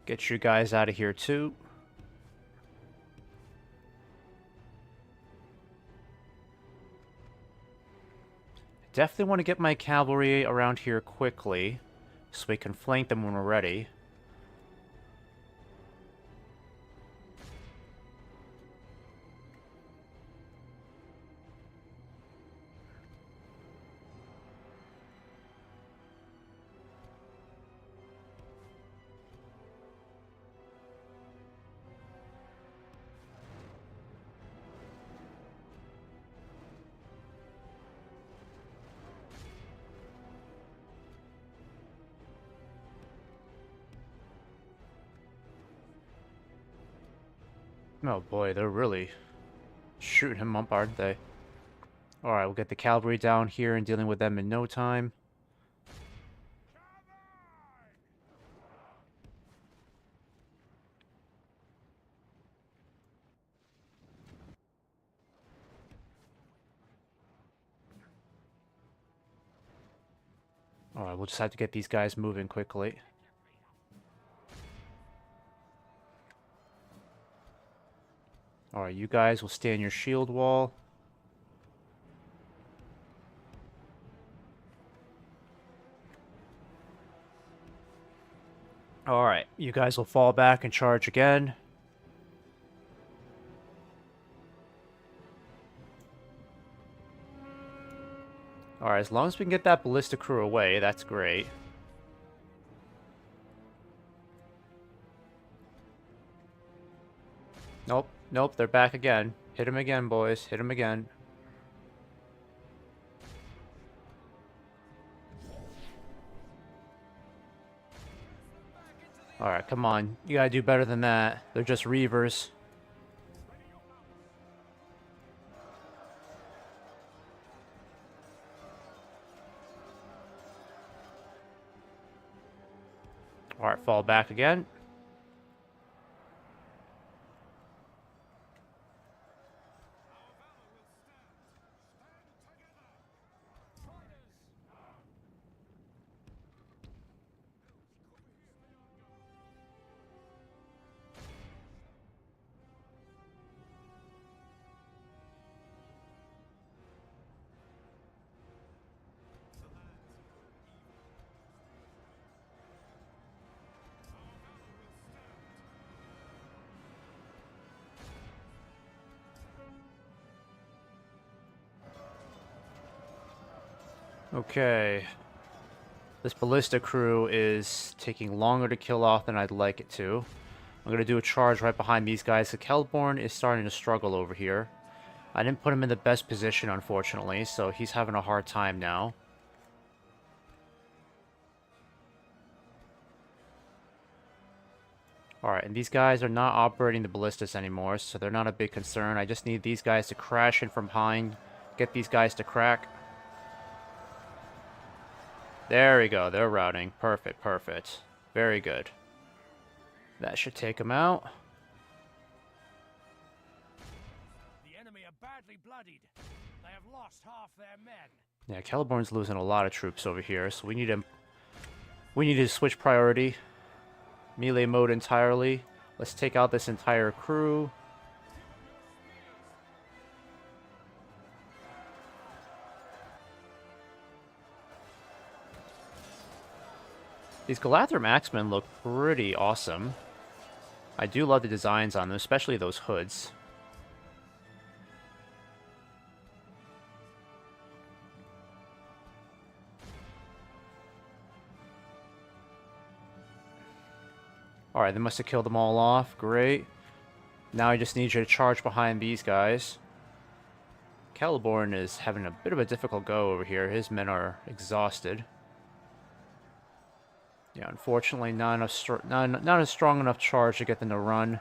Get you guys out of here too. Definitely want to get my cavalry around here quickly, so we can flank them when we're ready. Oh boy, they're really shooting him up, aren't they? Alright, we'll get the cavalry down here and dealing with them in no time. Alright, we'll just have to get these guys moving quickly. Alright, you guys will stay in your shield wall. Alright, you guys will fall back and charge again. Alright, as long as we can get that ballista crew away, that's great. Nope, nope, they're back again. Hit him again, boys. Hit him again. Alright, come on. You gotta do better than that. They're just reavers. Alright, fall back again. Okay. This ballista crew is taking longer to kill off than I'd like it to. I'm going to do a charge right behind these guys. The Kelborn is starting to struggle over here. I didn't put him in the best position, unfortunately, so he's having a hard time now. Alright, and these guys are not operating the ballistas anymore, so they're not a big concern. I just need these guys to crash in from behind, get these guys to crack. There we go, they're routing. Perfect, perfect. Very good. That should take them out. The enemy are badly bloodied. They have lost half their men. Yeah, Celeborn's losing a lot of troops over here, so we need to switch priority. Melee mode entirely. Let's take out this entire crew. These Galathrim Axemen look pretty awesome. I do love the designs on them, especially those hoods. Alright, they must have killed them all off. Great. Now I just need you to charge behind these guys. Celeborn is having a bit of a difficult go over here. His men are exhausted. Yeah, unfortunately, not a strong enough charge to get them to run.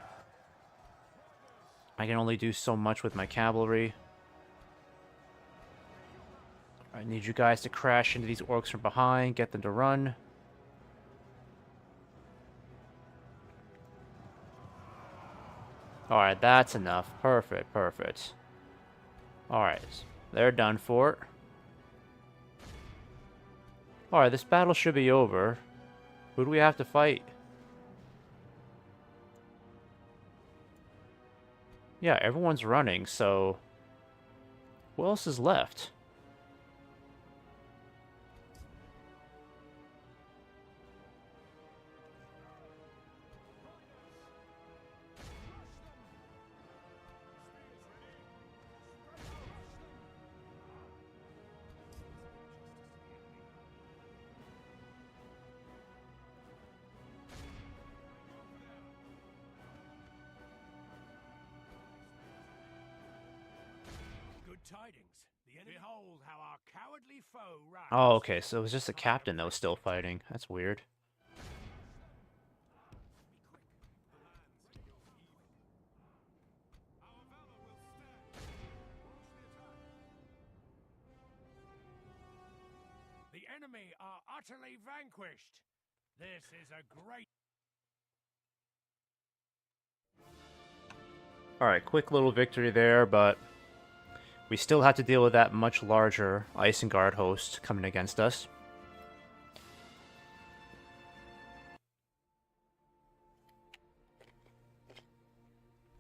I can only do so much with my cavalry. I need you guys to crash into these orcs from behind, get them to run. Alright, that's enough. Perfect, perfect. Alright, they're done for. Alright, this battle should be over. Who do we have to fight? Yeah, everyone's running, so... Who else is left? Good tidings. The enemy. Behold how our cowardly foe runs. Oh, okay, so it was just the captain that was still fighting. That's weird. The enemy are utterly vanquished. This is a great... Alright, quick little victory there, but we still have to deal with that much larger Isengard host coming against us.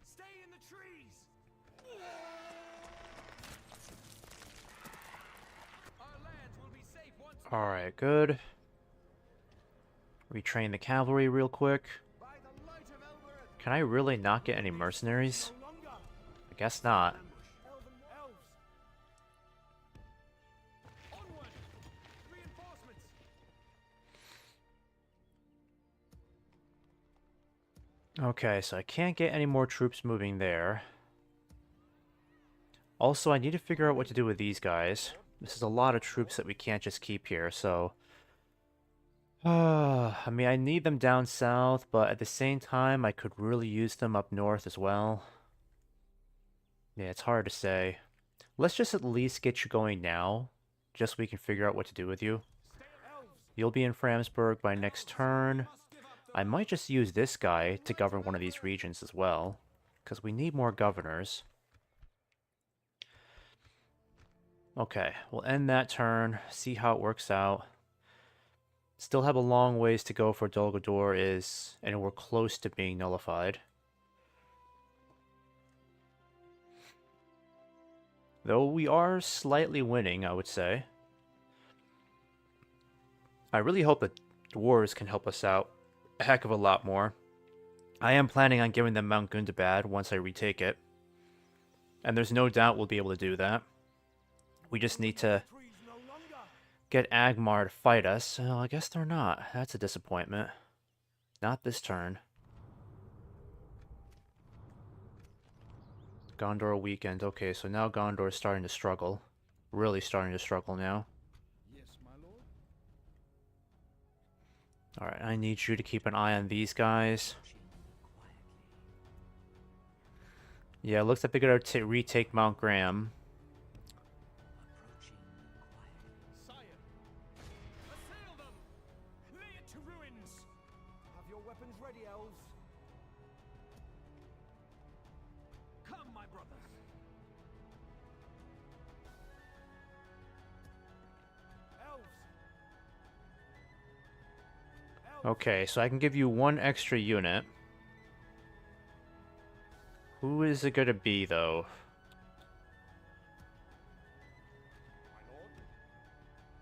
Stay in the trees! Our lands will be safe once more. Alright, good. Retrain the cavalry real quick. By the light of Elbereth. Can I really not get any mercenaries? No longer. I guess not. Elven elves. Onward! Reinforcements! Okay, so I can't get any more troops moving there. Also, I need to figure out what to do with these guys. This is a lot of troops that we can't just keep here, so... I mean, I need them down south, but at the same time, I could really use them up north as well. Yeah, it's hard to say. Let's just at least get you going now, just so we can figure out what to do with you. You'll be in Framsburg by next turn. I might just use this guy to govern one of these regions as well, because we need more governors. Okay, we'll end that turn, see how it works out. Still have a long ways to go for Dol Guldur and we're close to being nullified. Though we are slightly winning, I would say. I really hope that dwarves can help us out a heck of a lot more. I am planning on giving them Mount Gundabad once I retake it. And there's no doubt we'll be able to do that. We just need to get Agmar to fight us. Well, I guess they're not. That's a disappointment. Not this turn. Gondor weekend. Okay, so now Gondor is starting to struggle. Really starting to struggle now. Yes, my lord. Alright, I need you to keep an eye on these guys. Yeah, it looks like they're going to retake Mount Graham. Sire, assail them! Lay it to ruins! Have your weapons ready, elves. Come, my brothers. Elves. Okay, so I can give you one extra unit. Who is it going to be, though?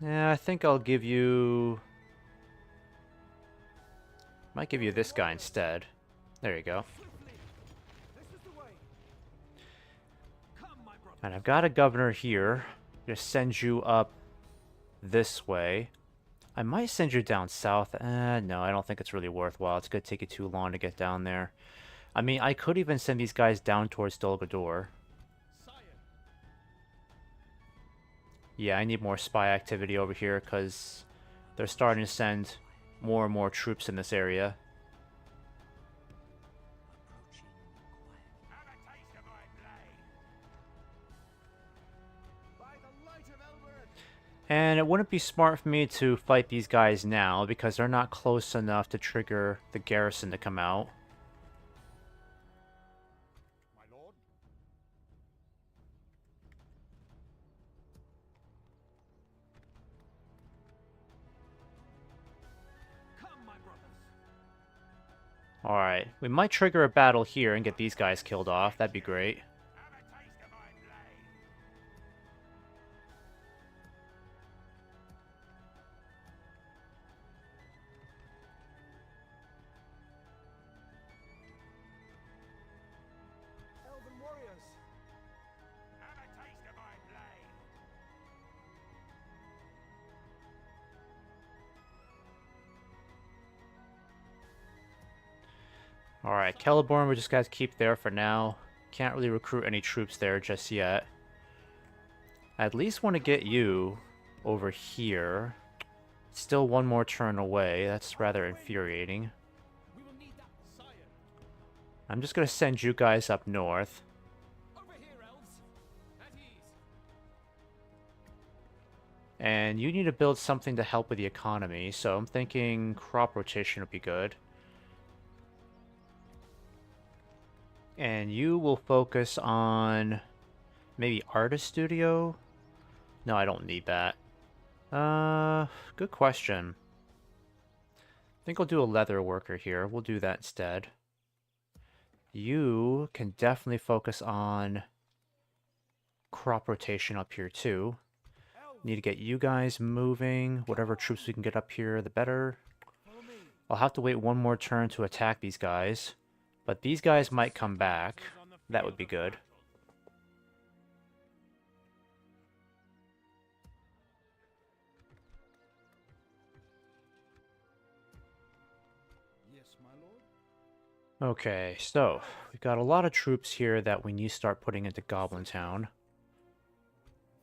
Yeah, I think I'll give you... Might give you this guy instead. There you go. And I've got a governor here. I'm going to send you up this way. I might send you down south. No, I don't think it's really worthwhile. It's going to take you too long to get down there. I mean, I could even send these guys down towards Dol Guldur. Yeah, I need more spy activity over here because they're starting to send more and more troops in this area. And it wouldn't be smart for me to fight these guys now because they're not close enough to trigger the garrison to come out. Alright, we might trigger a battle here and get these guys killed off. That'd be great. Elven warriors. Alright, Celeborn we just gotta keep there for now. Can't really recruit any troops there just yet. I at least want to get you over here. Still one more turn away. That's rather infuriating. We will need that, sire. I'm just gonna send you guys up north. Over here, elves. At ease. And you need to build something to help with the economy, so I'm thinking crop rotation would be good. And you will focus on maybe artist studio? No, I don't need that. Good question. I think I'll do a leather worker here. We'll do that instead. You can definitely focus on crop rotation up here too. Need to get you guys moving. Whatever troops we can get up here, the better. I'll have to wait one more turn to attack these guys. But these guys might come back. That would be good. Yes, my lord. Okay, so we've got a lot of troops here that we need to start putting into Goblin Town.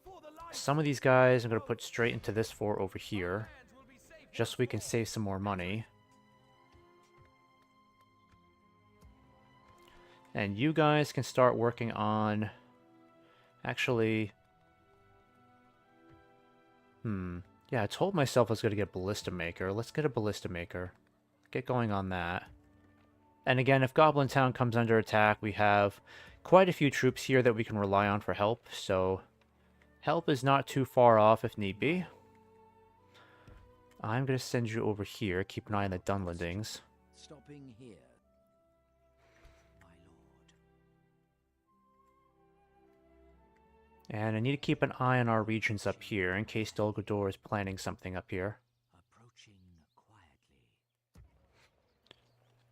For the light. Some of these guys I'm going to put straight into this fort over here, just so we can save some more money. And you guys can start working on... Actually... Yeah, I told myself I was going to get a Ballista Maker. Let's get a Ballista Maker. Get going on that. And again, if Goblin Town comes under attack, we have quite a few troops here that we can rely on for help, so help is not too far off if need be. I'm going to send you over here. Keep an eye on the Dunlendings. Stopping here. And I need to keep an eye on our regions up here in case Dol Guldur is planning something up here. Approaching quietly.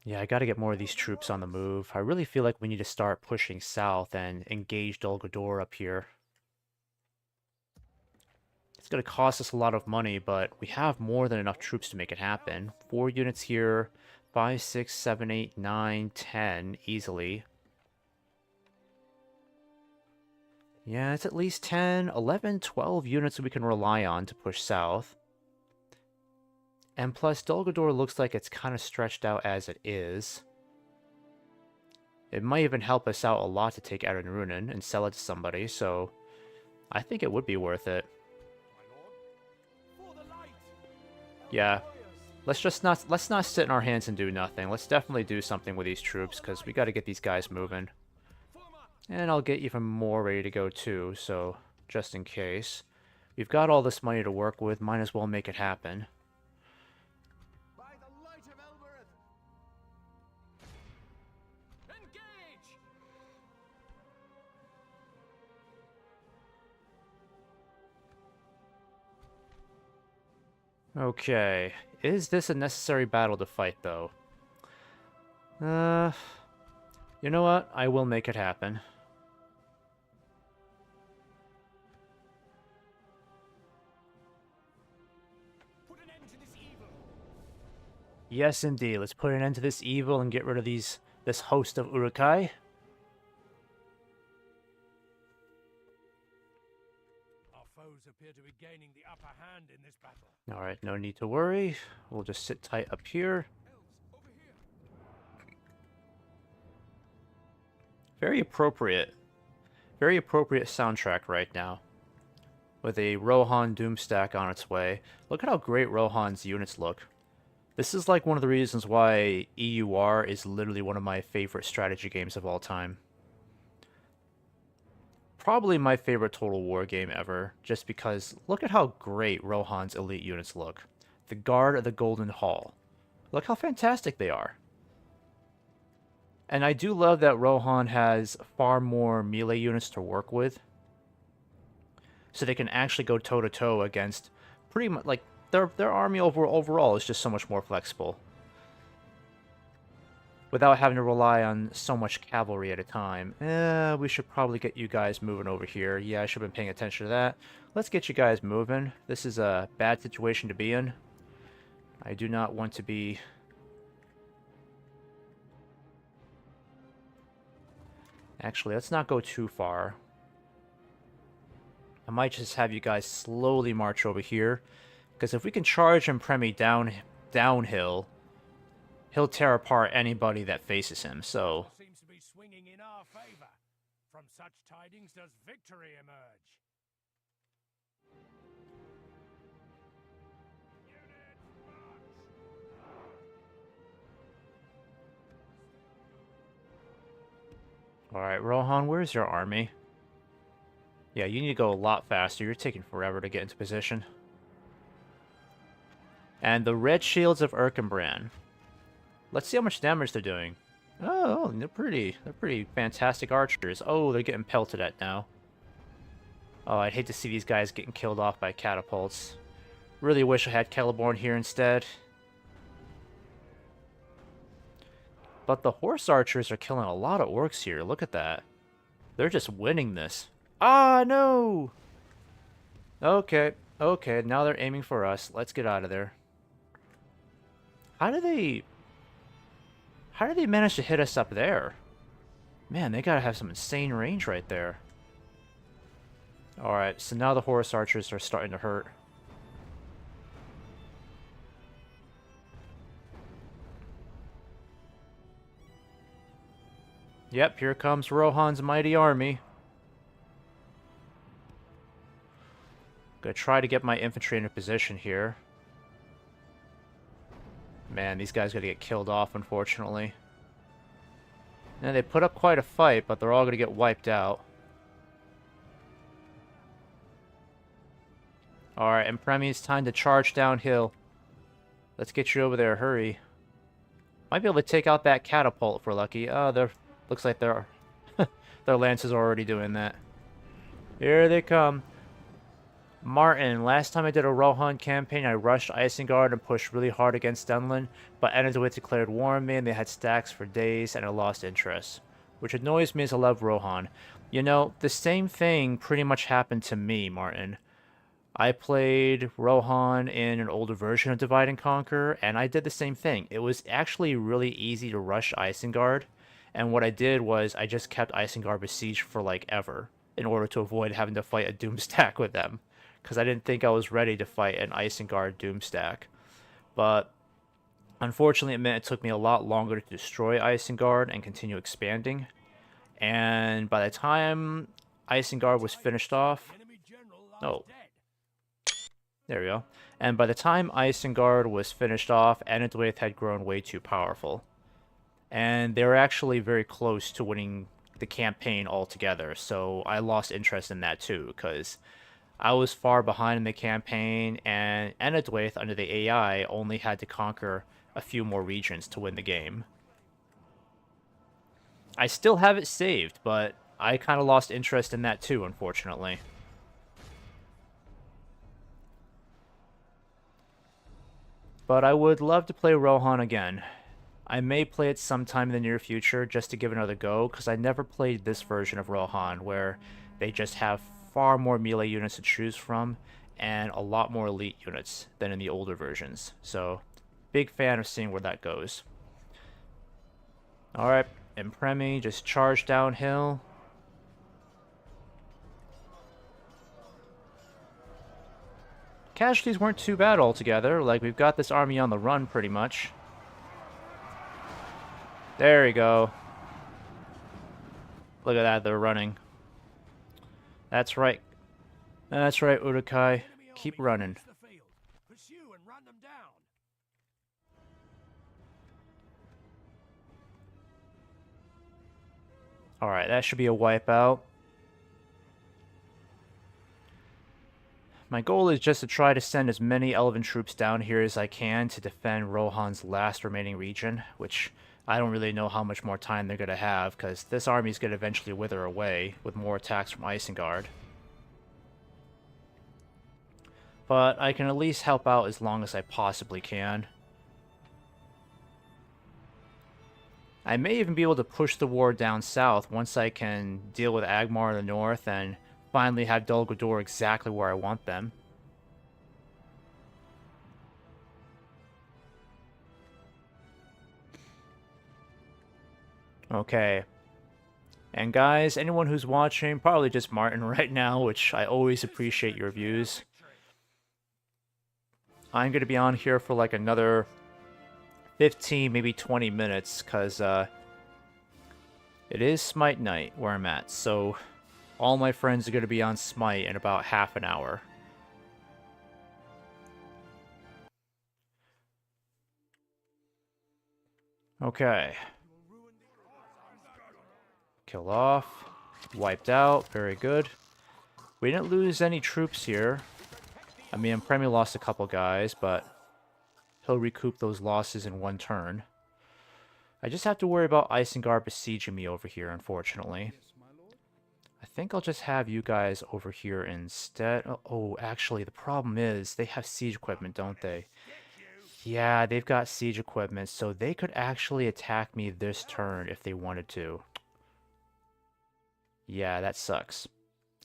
Yeah, I gotta get more of these troops on the move. I really feel like we need to start pushing south and engage Dol Guldur up here. It's gonna cost us a lot of money, but we have more than enough troops to make it happen. 4 units here, 5, 6, 7, 8, 9, 10, easily. Yeah, it's at least 10, 11, 12 units that we can rely on to push south. And plus, Dol Guldur looks like it's kind of stretched out as it is. It might even help us out a lot to take Erin Runen and sell it to somebody, so I think it would be worth it. My lord. For the light. Yeah, let's not sit in our hands and do nothing. Let's definitely do something with these troops, because we got to get these guys moving. And I'll get even more ready to go too, so just in case. We've got all this money to work with, might as well make it happen. By the light of Elbereth. Engage. Okay, is this a necessary battle to fight though? You know what? I will make it happen. Put an end to this evil. Yes, indeed. Let's put an end to this evil and get rid of this host of Urukai. Our foes appear to be gaining the upper hand in this battle. Alright, no need to worry. We'll just sit tight up here. Elves, over here. Very appropriate. Very appropriate soundtrack right now. With a Rohan Doomstack on its way. Look at how great Rohan's units look. This is like one of the reasons why EUR is literally one of my favorite strategy games of all time. Probably my favorite Total War game ever, just because look at how great Rohan's elite units look. The Guard of the Golden Hall. Look how fantastic they are. And I do love that Rohan has far more melee units to work with. So they can actually go toe-to-toe against pretty much, like, their army overall is just so much more flexible. Without having to rely on so much cavalry at a time. We should probably get you guys moving over here. Yeah, I should have been paying attention to that. Let's get you guys moving. This is a bad situation to be in. I do not want to be... Actually, let's not go too far. I might just have you guys slowly march over here. Because if we can charge Impremi downhill, he'll tear apart anybody that faces him, so... Seems to be swinging in our favor. From such tidings does victory emerge. Alright, Rohan, where's your army? Yeah, you need to go a lot faster. You're taking forever to get into position. And the red shields of Erkenbrand. Let's see how much damage they're doing. Oh, they're pretty fantastic archers. Oh, they're getting pelted at now. Oh, I'd hate to see these guys getting killed off by catapults. Really wish I had Celeborn here instead. But the horse archers are killing a lot of orcs here. Look at that. They're just winning this. Ah, no! Okay, now they're aiming for us. Let's get out of there. How do they manage to hit us up there? Man, they gotta have some insane range right there. Alright, so now the horse archers are starting to hurt. Yep, here comes Rohan's mighty army. Gonna try to get my infantry into position here. Man, these guys gotta get killed off, unfortunately. And they put up quite a fight, but they're all gonna get wiped out. Alright, Impremi, it's time to charge downhill. Let's get you over there, hurry. Might be able to take out that catapult if we're lucky. Oh, looks like their lances are already doing that. Here they come. Martin, last time I did a Rohan campaign, I rushed Isengard and pushed really hard against Dunlin, but Enedwith declared war on me and they had stacks for days and I lost interest. Which annoys me as I love Rohan. You know, the same thing pretty much happened to me, Martin. I played Rohan in an older version of Divide and Conquer, and I did the same thing. It was actually really easy to rush Isengard, and what I did was I just kept Isengard besieged for like ever, in order to avoid having to fight a Doomstack with them. Because I didn't think I was ready to fight an Isengard Doomstack. But unfortunately, it meant it took me a lot longer to destroy Isengard and continue expanding. And by the time Isengard was finished off... Oh. There we go. And by the time Isengard was finished off, Enedwaith had grown way too powerful. And they were actually very close to winning the campaign altogether. So I lost interest in that too, because I was far behind in the campaign, and Enedwaith, under the AI, only had to conquer a few more regions to win the game. I still have it saved, but I kind of lost interest in that too, unfortunately. But I would love to play Rohan again. I may play it sometime in the near future just to give it another go, because I never played this version of Rohan, where they just have far more melee units to choose from, and a lot more elite units than in the older versions. So, big fan of seeing where that goes. Alright, Impremi, just charge downhill. Casualties weren't too bad altogether. Like, we've got this army on the run pretty much. There we go. Look at that, they're running. That's right. That's right, Urukai. Keep running. Pursue and run them down. Alright, that should be a wipeout. My goal is just to try to send as many elven troops down here as I can to defend Rohan's last remaining region, which I don't really know how much more time they're going to have, because this army's going to eventually wither away with more attacks from Isengard. But I can at least help out as long as I possibly can. I may even be able to push the war down south once I can deal with Agmar in the north and finally have Dol Guldur exactly where I want them. Okay. And guys, anyone who's watching, probably just Martin right now, which I always appreciate your views. I'm going to be on here for like another 15, maybe 20 minutes, because it is Smite night where I'm at, so all my friends are going to be on Smite in about half an hour. Okay. Kill off. Wiped out. Very good. We didn't lose any troops here. I mean, Premio lost a couple guys, but he'll recoup those losses in one turn. I just have to worry about Isengard besieging me over here, unfortunately. I think I'll just have you guys over here instead. Oh, actually, the problem is they have siege equipment, don't they? Yeah, they've got siege equipment, so they could actually attack me this turn if they wanted to. Yeah, that sucks.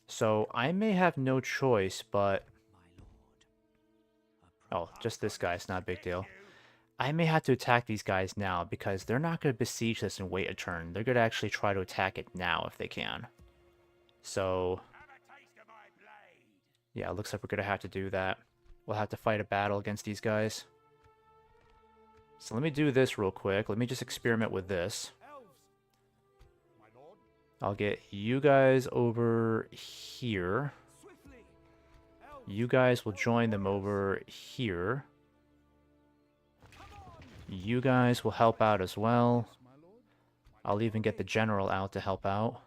So I may have no choice, but... Oh, just this guy, it's not a big deal. I may have to attack these guys now, because they're not going to besiege this and wait a turn. They're going to actually try to attack it now if they can. So... yeah, it looks like we're going to have to do that. We'll have to fight a battle against these guys. So let me do this real quick. Let me just experiment with this. I'll get you guys over here. You guys will join them over here. You guys will help out as well. I'll even get the general out to help out.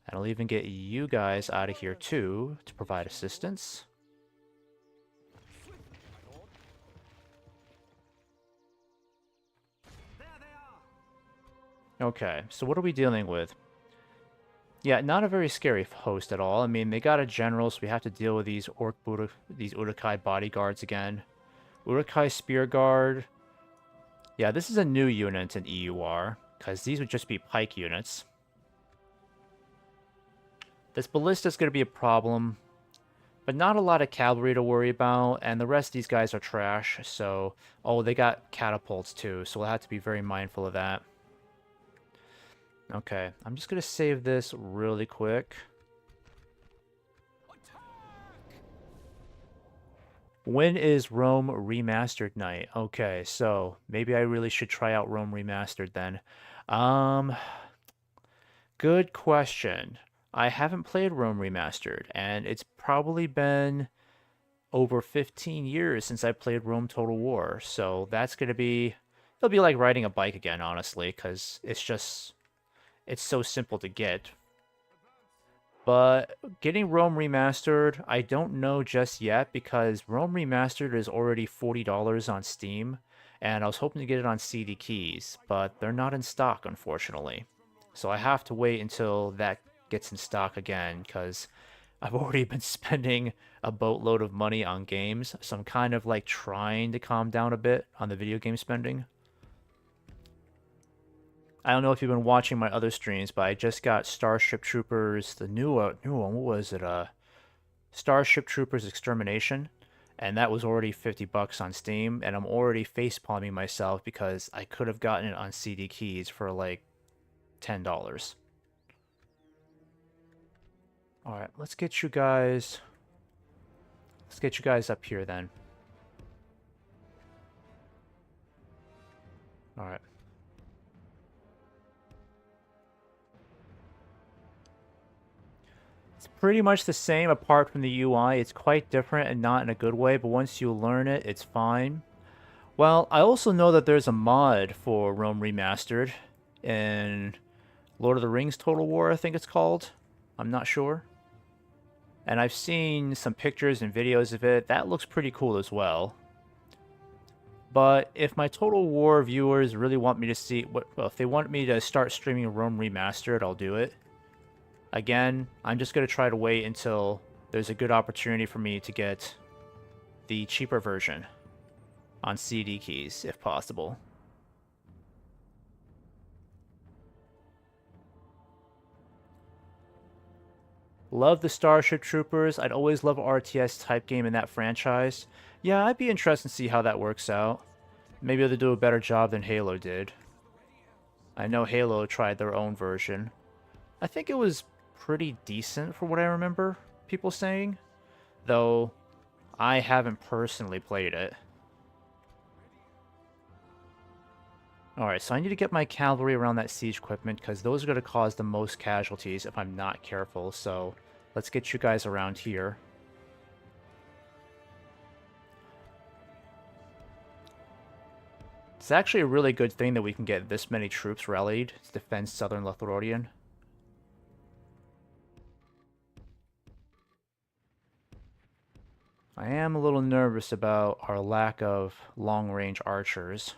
And I'll even get you guys out of here too to provide assistance. Okay, so what are we dealing with? Yeah, not a very scary host at all. I mean, they got a general, so we have to deal with these these Uruk-hai bodyguards again. Uruk-hai Spear Guard. Yeah, this is a new unit in EUR, because these would just be pike units. This ballista is going to be a problem, but not a lot of cavalry to worry about, and the rest of these guys are trash, so... oh, they got catapults too, so we'll have to be very mindful of that. Okay, I'm just going to save this really quick. When is Rome Remastered night? Okay, so maybe I really should try out Rome Remastered then. Good question. I haven't played Rome Remastered, and it's probably been over 15 years since I played Rome Total War, so that's going to be... it'll be like riding a bike again, honestly, because it's just... it's so simple to get. But getting Rome Remastered, I don't know just yet, because Rome Remastered is already $40 on Steam, and I was hoping to get it on CD Keys, but they're not in stock, unfortunately. So I have to wait until that gets in stock again, because I've already been spending a boatload of money on games, so I'm kind of like trying to calm down a bit on the video game spending. I don't know if you've been watching my other streams, but I just got Starship Troopers, the new one, what was it? Starship Troopers Extermination, and that was already $50 on Steam, and I'm already facepalming myself because I could have gotten it on CD Keys for like $10. Alright, let's get you guys up here then. Alright. It's pretty much the same apart from the UI. It's quite different and not in a good way, but once you learn it, it's fine. Well, I also know that there's a mod for Rome Remastered in Lord of the Rings Total War, I think it's called. I'm not sure. And I've seen some pictures and videos of it. That looks pretty cool as well. But if my Total War viewers really want me to see well, if they want me to start streaming Rome Remastered, I'll do it. Again, I'm just going to try to wait until there's a good opportunity for me to get the cheaper version on CD keys, if possible. Love the Starship Troopers. I'd always love an RTS type game in that franchise. Yeah, I'd be interested to see how that works out. Maybe they'll do a better job than Halo did. I know Halo tried their own version. I think it was pretty decent for what I remember people saying, though I haven't personally played it. Alright, so I need to get my cavalry around that siege equipment because those are going to cause the most casualties if I'm not careful, so let's get you guys around here. It's actually a really good thing that we can get this many troops rallied to defend southern Lothlorien. I am a little nervous about our lack of long-range archers,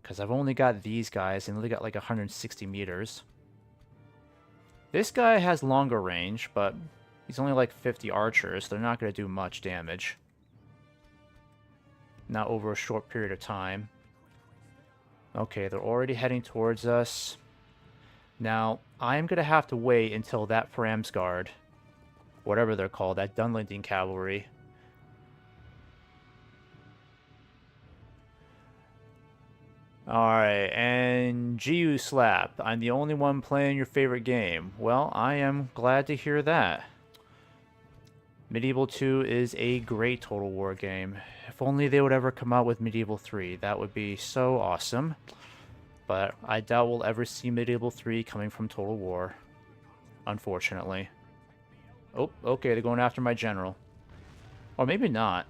because I've only got these guys and only got like 160 meters. This guy has longer range, but he's only like 50 archers, so they're not going to do much damage. Not over a short period of time. Okay, they're already heading towards us. Now, I'm going to have to wait until that Framsguard, whatever they're called, that Dunlending cavalry. Alright, and GU Slap. I'm the only one playing your favorite game. Well, I am glad to hear that. Medieval 2 is a great Total War game. If only they would ever come out with Medieval 3. That would be so awesome. But I doubt we'll ever see Medieval 3 coming from Total War. Unfortunately. Oh, okay, they're going after my general. Or maybe not.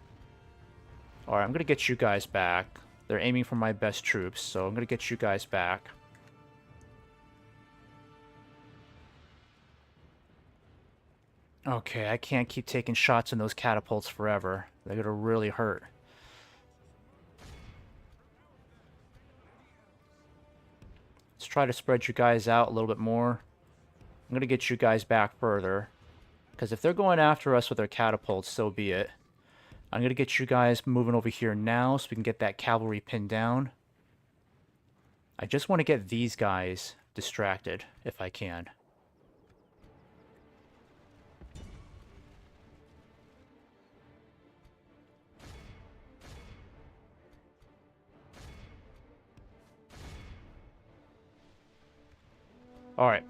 Alright, I'm going to get you guys back. They're aiming for my best troops, so I'm going to get you guys back. Okay, I can't keep taking shots in those catapults forever. They're going to really hurt. Let's try to spread you guys out a little bit more. I'm going to get you guys back further. Because if they're going after us with their catapults, so be it. I'm going to get you guys moving over here now so we can get that cavalry pinned down. I just want to get these guys distracted, if I can. Alright.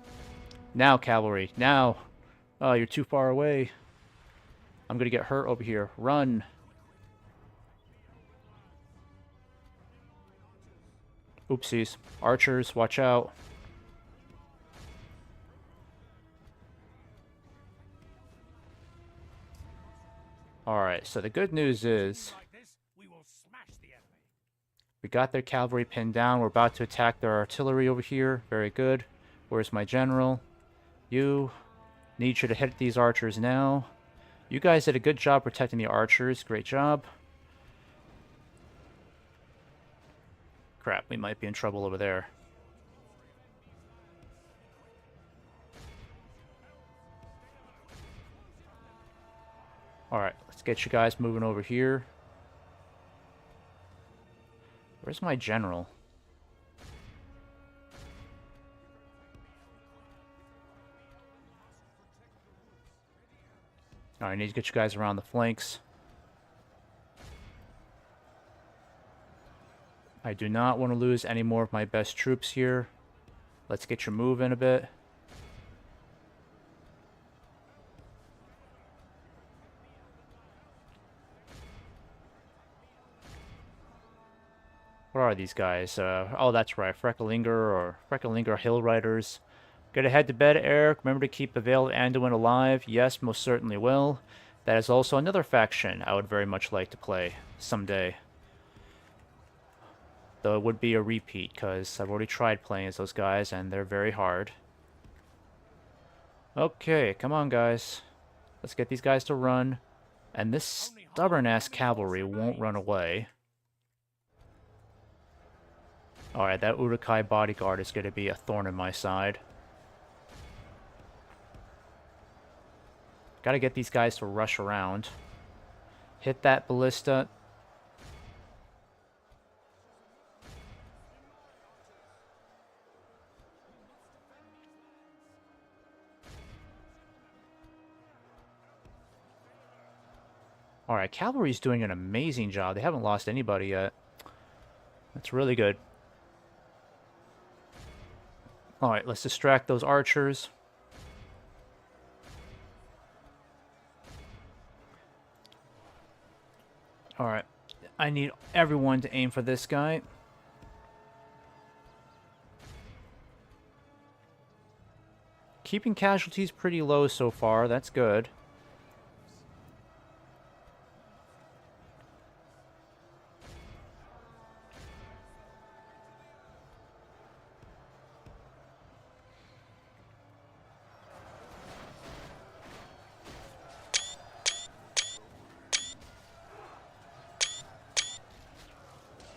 Now, cavalry. Now! Oh, you're too far away. I'm going to get hurt over here. Run! Oopsies. Archers, watch out. Alright, so the good news is we got their cavalry pinned down. We're about to attack their artillery over here. Very good. Where's my general? You. Need you to hit these archers now. You guys did a good job protecting the archers. Great job. Crap, we might be in trouble over there. Alright, let's get you guys moving over here. Where's my general? Alright, I need to get you guys around the flanks. I do not want to lose any more of my best troops here. Let's get your move in a bit. Where are these guys? Oh, that's right. Freckelinger Hill Riders. Gonna head to bed, Eric. Remember to keep the Vale of Anduin alive. Yes, most certainly will. That is also another faction I would very much like to play someday. Though it would be a repeat, because I've already tried playing as those guys, and they're very hard. Okay, come on, guys. Let's get these guys to run. And this stubborn-ass cavalry won't run away. Alright, that Urukai bodyguard is going to be a thorn in my side. Gotta get these guys to rush around. Hit that ballista. Alright, cavalry's doing an amazing job. They haven't lost anybody yet. That's really good. Alright, let's distract those archers. Alright, I need everyone to aim for this guy. Keeping casualties pretty low so far, that's good.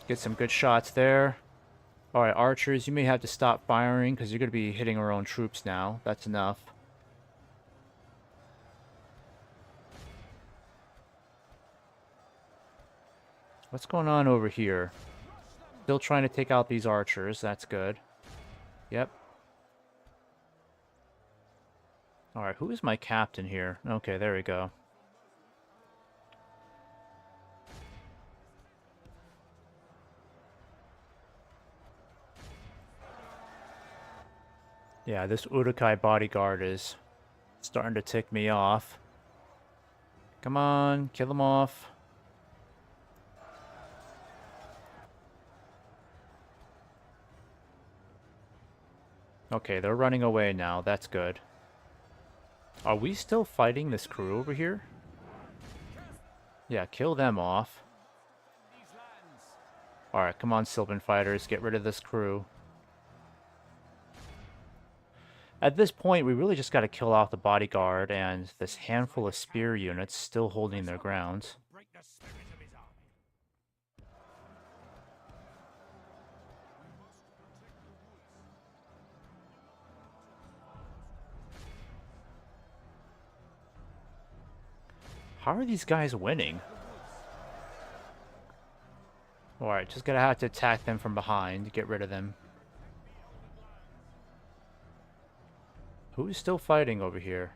Get some good shots there. Alright, archers, you may have to stop firing because you're going to be hitting our own troops now. That's enough. What's going on over here? Still trying to take out these archers. That's good. Yep. Alright, who is my captain here? Okay, there we go. Yeah, this Urukai bodyguard is starting to tick me off. Come on, kill him off. Okay, they're running away now. That's good. Are we still fighting this crew over here? Yeah, kill them off. Alright, come on, Sylvan fighters. Get rid of this crew. At this point, we really just got to kill off the bodyguard and this handful of spear units still holding their ground. How are these guys winning? Alright, just gonna have to attack them from behind to get rid of them. Who's still fighting over here?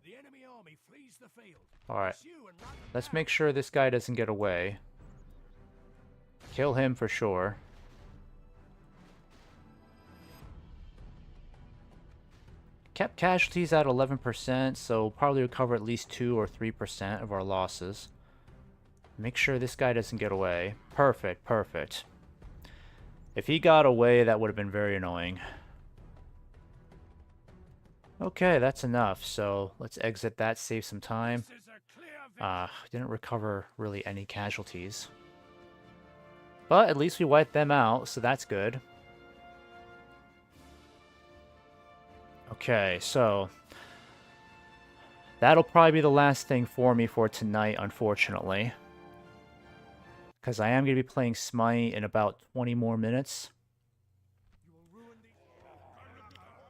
The enemy army flees the field. Alright, let's make sure this guy doesn't get away. Kill him for sure. Kept casualties at 11%, so probably recover at least 2 or 3% of our losses. Make sure this guy doesn't get away. Perfect, perfect. If he got away, that would have been very annoying. Okay, that's enough, so let's exit that, save some time. Didn't recover really any casualties. But at least we wiped them out, so that's good. Okay, so that'll probably be the last thing for me for tonight, unfortunately. Because I am going to be playing Smite in about 20 more minutes.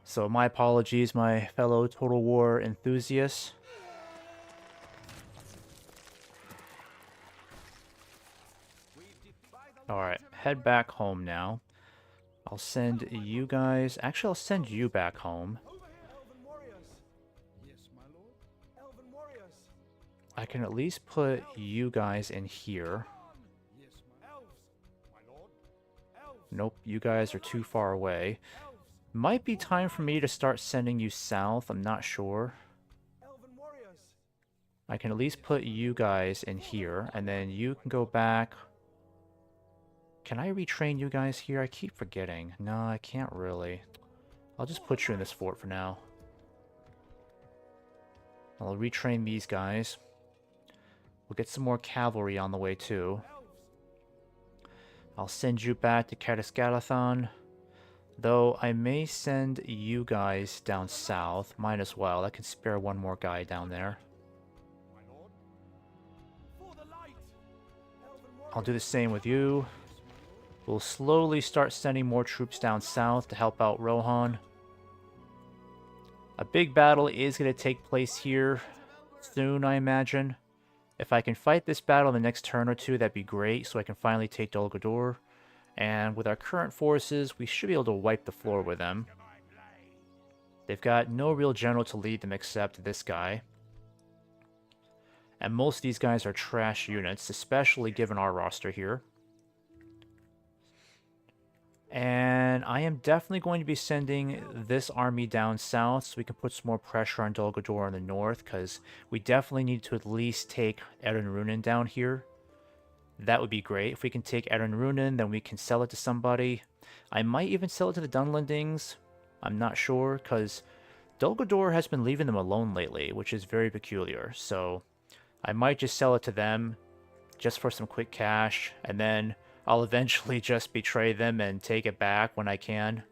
So my apologies, my fellow Total War enthusiasts. Alright, head back home now. I'll send you guys... Actually, I'll send you back home. I can at least put you guys in here. Nope, you guys are too far away. Might be time for me to start sending you south, I'm not sure. I can at least put you guys in here, and then you can go back. Can I retrain you guys here? I keep forgetting. No, I can't really. I'll just put you in this fort for now. I'll retrain these guys. We'll get some more cavalry on the way too. I'll send you back to Katasgalathon. Though I may send you guys down south. Might as well. I can spare one more guy down there. I'll do the same with you. We'll slowly start sending more troops down south to help out Rohan. A big battle is going to take place here soon, I imagine. If I can fight this battle in the next turn or two, that'd be great, so I can finally take Dol Guldur. And with our current forces, we should be able to wipe the floor with them. They've got no real general to lead them except this guy. And most of these guys are trash units, especially given our roster here. And I am definitely going to be sending this army down south so we can put some more pressure on Dol Guldur in the north, because we definitely need to at least take Erin Runin down here. That would be great. If we can take Erin Runin, then we can sell it to somebody. I might even sell it to the Dunlendings. I'm not sure, because Dol Guldur has been leaving them alone lately, which is very peculiar. So I might just sell it to them just for some quick cash, and then I'll eventually just betray them and take it back when I can.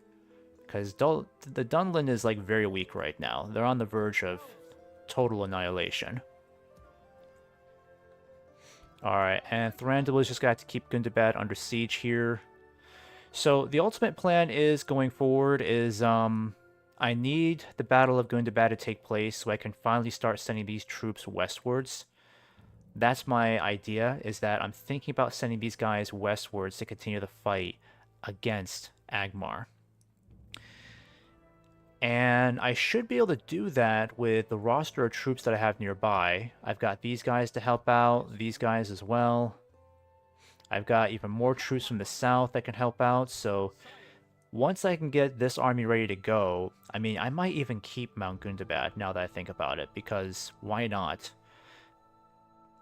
Because the Dunland is like very weak right now. They're on the verge of total annihilation. Alright, and Thranduil has just got to keep Gundabad under siege here. So the ultimate plan is going forward is I need the Battle of Gundabad to take place so I can finally start sending these troops westwards. That's my idea, is that I'm thinking about sending these guys westwards to continue the fight against Agmar. And I should be able to do that with the roster of troops that I have nearby. I've got these guys to help out, these guys as well. I've got even more troops from the south that can help out, so once I can get this army ready to go, I mean, I might even keep Mount Gundabad now that I think about it, because why not?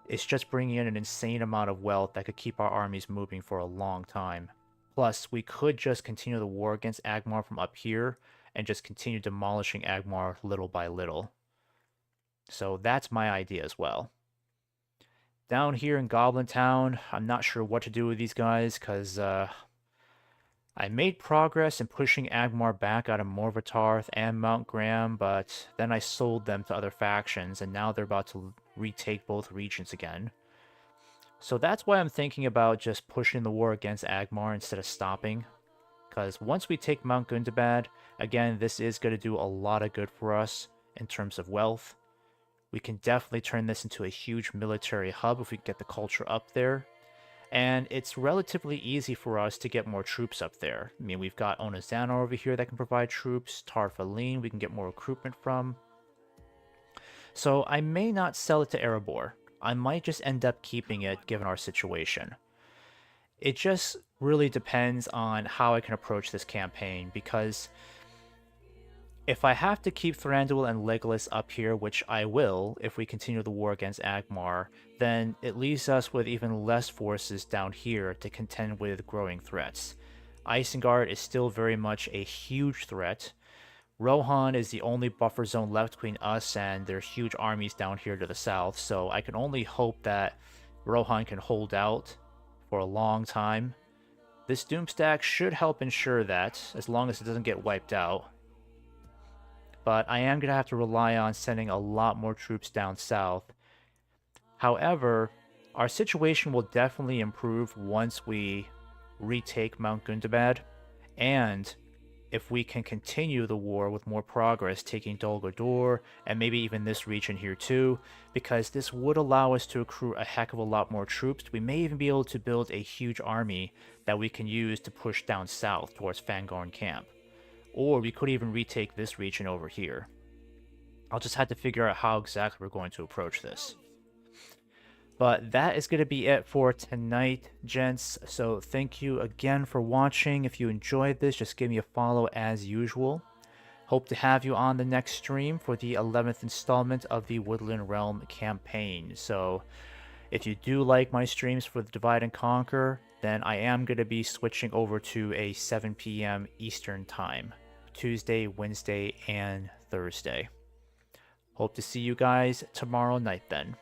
It's just bringing in an insane amount of wealth that could keep our armies moving for a long time. Plus, we could just continue the war against Agmar from up here and just continue demolishing Agmar little by little. So that's my idea as well. Down here in Goblin Town, I'm not sure what to do with these guys because I made progress in pushing Agmar back out of Morvatarth and Mount Graham, but then I sold them to other factions, and now they're about to retake both regions again. So that's why I'm thinking about just pushing the war against Agmar instead of stopping. Because once we take Mount Gundabad, again, this is going to do a lot of good for us in terms of wealth. We can definitely turn this into a huge military hub if we can get the culture up there. And it's relatively easy for us to get more troops up there. I mean, we've got Onozanor over here that can provide troops. Tarfaline we can get more recruitment from. So I may not sell it to Erebor. I might just end up keeping it given our situation. It just really depends on how I can approach this campaign, because if I have to keep Thranduil and Legolas up here, which I will if we continue the war against Agmar, then it leaves us with even less forces down here to contend with growing threats. Isengard is still very much a huge threat. Rohan is the only buffer zone left between us and their huge armies down here to the south, so I can only hope that Rohan can hold out for a long time. This Doomstack should help ensure that, as long as it doesn't get wiped out. But I am going to have to rely on sending a lot more troops down south. However, our situation will definitely improve once we retake Mount Gundabad, and if we can continue the war with more progress, taking Dol Guldur, and maybe even this region here too, because this would allow us to accrue a heck of a lot more troops. We may even be able to build a huge army that we can use to push down south towards Fangorn Camp. Or we could even retake this region over here. I'll just have to figure out how exactly we're going to approach this. But that is going to be it for tonight, gents. So thank you again for watching. If you enjoyed this, just give me a follow as usual. Hope to have you on the next stream for the 11th installment of the Woodland Realm campaign. So if you do like my streams for the Divide and Conquer, then I am going to be switching over to a 7 p.m. Eastern time. Tuesday, Wednesday, and Thursday. Hope to see you guys tomorrow night then.